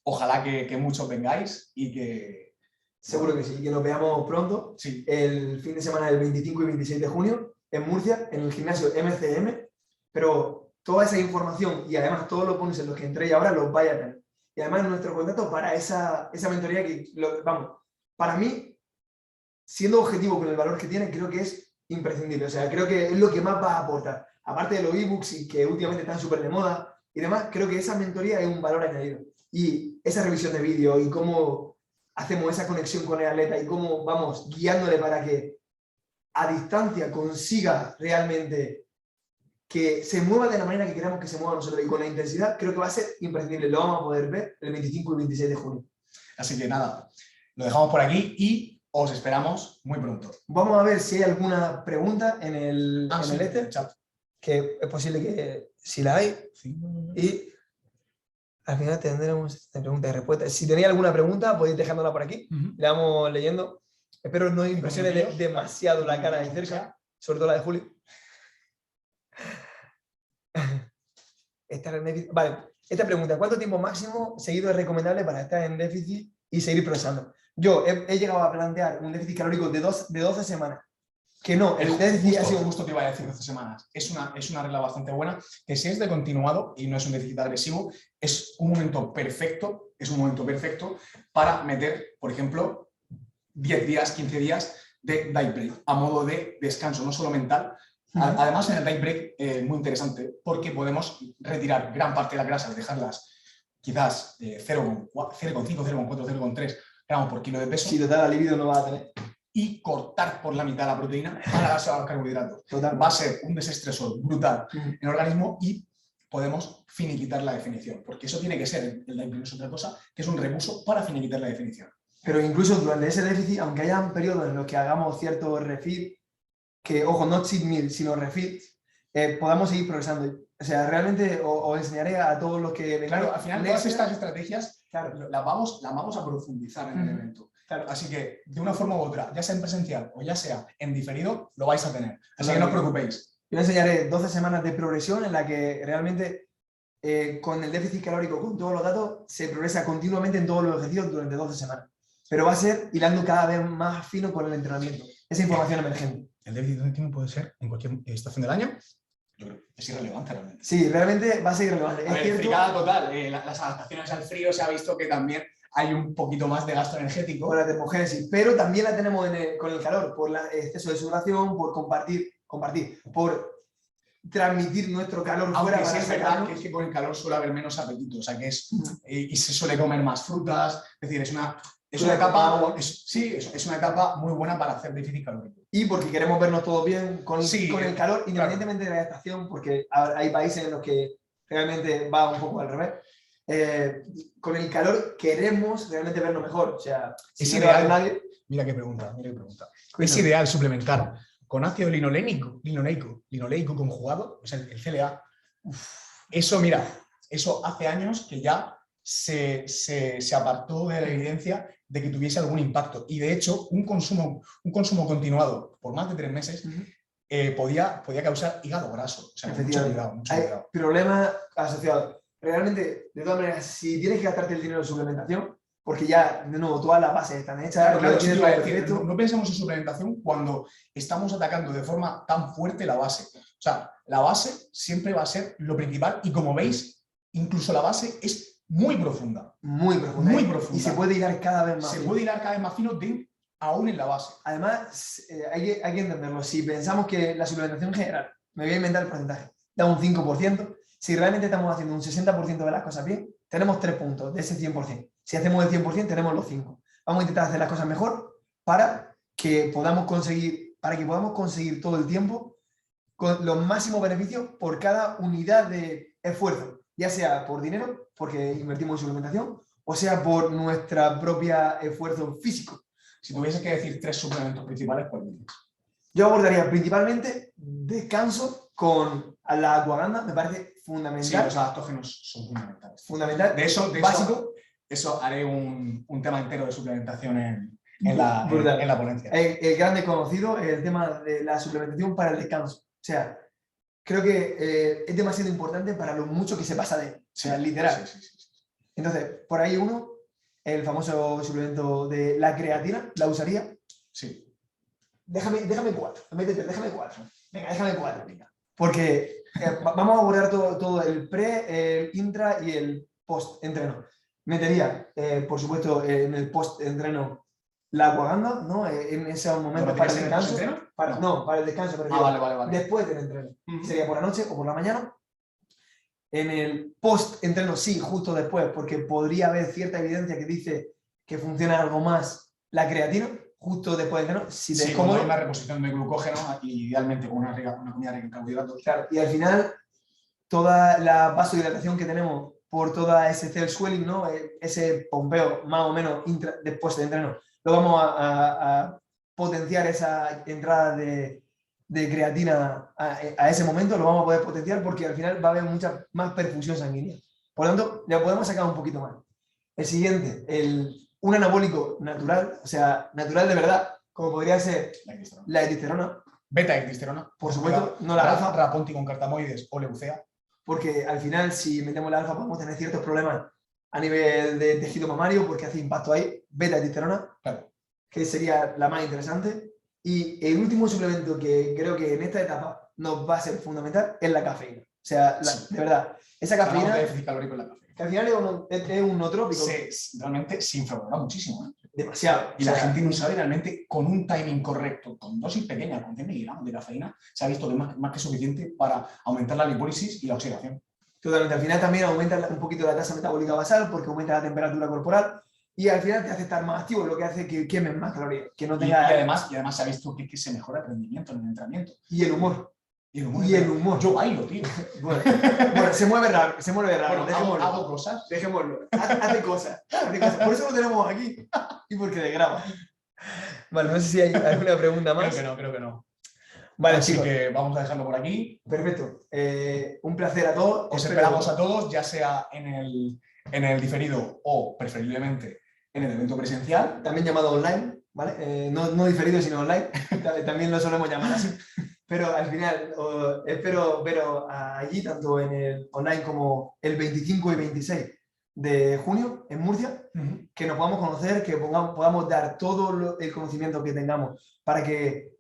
Ojalá que muchos vengáis y que... Seguro que sí, que nos veamos pronto, sí. El fin de semana del 25 y 26 de junio, en Murcia, en el gimnasio MCM, pero toda esa información y además todos los bonus en los que entréis ahora los vais a tener. Y además nuestro contacto para esa mentoría que, vamos, para mí, siendo objetivo con el valor que tiene, creo que es imprescindible. O sea, creo que es lo que más va a aportar. Aparte de los ebooks y que últimamente están súper de moda y demás, creo que esa mentoría es un valor añadido. Y esa revisión de vídeo y cómo hacemos esa conexión con el atleta y cómo vamos guiándole para que a distancia consiga realmente que se mueva de la manera que queramos que se mueva nosotros y con la intensidad, creo que va a ser imprescindible. Lo vamos a poder ver el 25 y 26 de junio. Así que nada, lo dejamos por aquí y os esperamos muy pronto. Vamos a ver si hay alguna pregunta en el chat. Que es posible que si la hay. Sí. Y al final tendremos esta pregunta y respuesta. Si tenéis alguna pregunta, podéis dejándola por aquí. La vamos leyendo. Espero no impresione demasiado la cara de cerca, sobre todo la de Julio. Vale, esta pregunta: ¿cuánto tiempo máximo seguido es recomendable para estar en déficit y seguir progresando? Yo he llegado a plantear un déficit calórico de 12 semanas. Que no, el déficit ha sido... Justo te iba a decir 12 semanas. Es una regla bastante buena, que si es de continuado y no es un déficit agresivo, es un momento perfecto para meter, por ejemplo, 10 días, 15 días de diet break, a modo de descanso, no solo mental. Además, en el diet break, muy interesante, porque podemos retirar gran parte de las grasas, dejarlas quizás 0,5, 0,4, 0,3 gramos por kilo de peso. Si total la libido no va a tener. Y cortar por la mitad la proteína para darse a los carbohidratos. Va a ser un desestresor brutal en el organismo y podemos finiquitar la definición, porque eso tiene que ser, el diet no es otra cosa, que es un recurso para finiquitar la definición. Pero incluso durante ese déficit, aunque haya un periodo en los que hagamos cierto refit, que, ojo, no cheat meal, sino refit, podamos seguir progresando. O sea, realmente os enseñaré a todos los que... Claro, al final todas estas estrategias, claro, las vamos a profundizar en el evento. Claro, así que de una forma u otra, ya sea en presencial o ya sea en diferido, lo vais a tener. Así que no os preocupéis. Yo enseñaré 12 semanas de progresión en la que realmente con el déficit calórico, con todos los datos, se progresa continuamente en todos los ejercicios durante 12 semanas. Pero va a ser hilando cada vez más fino con el entrenamiento. Esa información emergente. ¿El déficit de tiempo puede ser en cualquier estación del año? Yo creo que es irrelevante realmente. Sí, realmente va a ser irrelevante. A ver, fricada total. Las adaptaciones al frío se ha visto que también hay un poquito más de gasto energético. Por la termogénesis, pero también la tenemos con el calor, por el exceso de sudoración, por compartir, por transmitir nuestro calor fuera. Aunque sí es verdad que es que con el calor suele haber menos apetito, o sea que es, y se suele comer más frutas, es decir, es una etapa muy buena para hacer déficit calórico. Y porque queremos vernos todos bien con el calor, independientemente de la estación, porque hay países en los que realmente va un poco al revés. Con el calor queremos realmente vernos mejor. O sea, si es no ideal. Nadie... Mira qué pregunta. Es ideal suplementar con ácido linoleico conjugado, o sea, el CLA. Eso, mira, eso hace años que ya se apartó de la evidencia de que tuviese algún impacto. Y de hecho, un consumo continuado por más de 3 meses podía causar hígado graso. O sea, mucho cuidado. Hay problemas asociados. Realmente, de todas maneras, si tienes que gastarte el dinero en suplementación, porque ya, de nuevo, todas las bases están hechas. Claro, lo sí, tienes te iba a todo decir, perfecto. no pensemos en suplementación cuando estamos atacando de forma tan fuerte la base. O sea, la base siempre va a ser lo principal y como veis, incluso la base es muy profunda. Muy profunda. Muy profunda. Y se puede hilar cada vez más Se fino. puede hilar cada vez más fino aún en la base. Además, hay que entenderlo. Si pensamos que la suplementación general, me voy a inventar el porcentaje, da un 5%, si realmente estamos haciendo un 60% de las cosas bien, tenemos 3 puntos de ese 100%. Si hacemos el 100%, tenemos los 5. Vamos a intentar hacer las cosas mejor para que podamos conseguir todo el tiempo con los máximos beneficios por cada unidad de esfuerzo, ya sea por dinero, porque invertimos en suplementación, o sea por nuestra propia esfuerzo físico. Si tuviese que decir 3 suplementos principales, ¿cuál dirías? Yo abordaría principalmente descanso con la ashwagandha, me parece fundamental. Sí, los adaptógenos son fundamentales. Fundamental. De eso, básico. Eso haré un tema entero de suplementación en la ponencia. El gran desconocido es el tema de la suplementación para el descanso. O sea, creo que es demasiado importante para lo mucho que se pasa de él. O sea, literal. Sí. Entonces, por ahí el famoso suplemento de la creatina, ¿la usaría? Sí. Déjame 4. Déjame 4. Venga, déjame 4. Venga. Porque vamos a abordar todo el pre, el intra y el post-entreno. Metería, por supuesto, en el post-entreno la ashwagandha, ¿no? En ese momento para el descanso. Para el descanso. Vale. Después del entreno. Sería por la noche o por la mañana. En el post-entreno, sí, justo después, porque podría haber cierta evidencia que dice que funciona algo más la creatina, justo después del entreno. Si te cuando hay una reposición de glucógeno, idealmente con una comida rica en carbohidratos. Claro, y al final, toda la vasodilatación que tenemos por toda ese cell swelling, ¿no? Ese pompeo más o menos después del entreno, lo vamos a potenciar esa entrada de creatina a ese momento, lo vamos a poder potenciar porque al final va a haber mucha más perfusión sanguínea. Por lo tanto, ya podemos sacar un poquito más. El siguiente, un anabólico natural, o sea, natural de verdad, como podría ser la ecdisterona. Beta-ecdisterona. Por supuesto, no la alfa. Raponti con cartamoides o leucea. Porque al final, si metemos la alfa, podemos tener ciertos problemas a nivel de tejido mamario, porque hace impacto ahí. Beta-ecdisterona, claro, que sería la más interesante. Y el último suplemento que creo que en esta etapa nos va a ser fundamental es la cafeína. O sea, de verdad, esa cafeína, déficit calórico en la cafeína, que al final es un nootrópico. Realmente se infravalora muchísimo. Demasiado. Y la gente no sabe realmente, con un timing correcto, con dosis pequeñas, con 100 miligramos de cafeína, se ha visto que es más que suficiente para aumentar la lipólisis y la oxidación. Totalmente. Al final también aumenta un poquito la tasa metabólica basal porque aumenta la temperatura corporal. Y al final te hace estar más activo, lo que hace que quemes más calorías. Que no tenga... y además se ha visto que se mejora el rendimiento en el entrenamiento. Y el humor. Y el humor. Yo bailo, tío. Bueno, se mueve raro. Bueno, hago cosas. Dejémoslo. Hace cosas. Por eso lo tenemos aquí. Y porque degraba. Vale, no sé si hay alguna pregunta más. Creo que no. Vale, así chicos, que vamos a dejarlo por aquí. Perfecto. Un placer a todos. Os esperamos a todos, ya sea en el diferido o preferiblemente en el evento presencial. También llamado online, ¿vale? No diferido, sino online. También lo solemos llamar así. Pero al final espero veros allí, tanto en el online como el 25 y 26 de junio en Murcia, que nos podamos conocer, que podamos dar todo el conocimiento que tengamos para que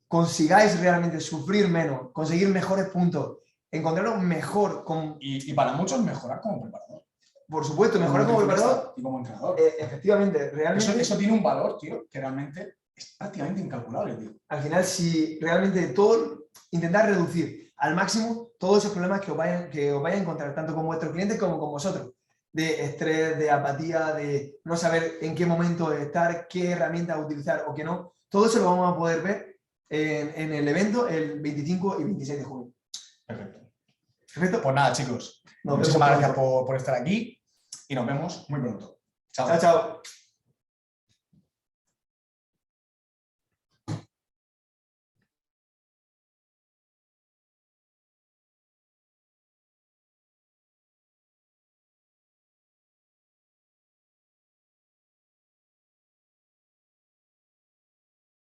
consigáis realmente sufrir menos, conseguir mejores puntos, encontraros mejor y para muchos mejorar como preparador. Por supuesto, mejorar como preparador y como entrenador. Efectivamente, realmente. Eso tiene un valor, tío, que realmente es prácticamente incalculable, tío. Al final, si realmente intentar reducir al máximo todos esos problemas que os vayan a encontrar, tanto con vuestros clientes como con vosotros, de estrés, de apatía, de no saber en qué momento estar, qué herramientas utilizar o qué no, todo eso lo vamos a poder ver en el evento el 25 y 26 de junio. Perfecto. Pues nada, chicos. Muchísimas gracias por estar aquí y nos vemos muy pronto. Chao. Chao.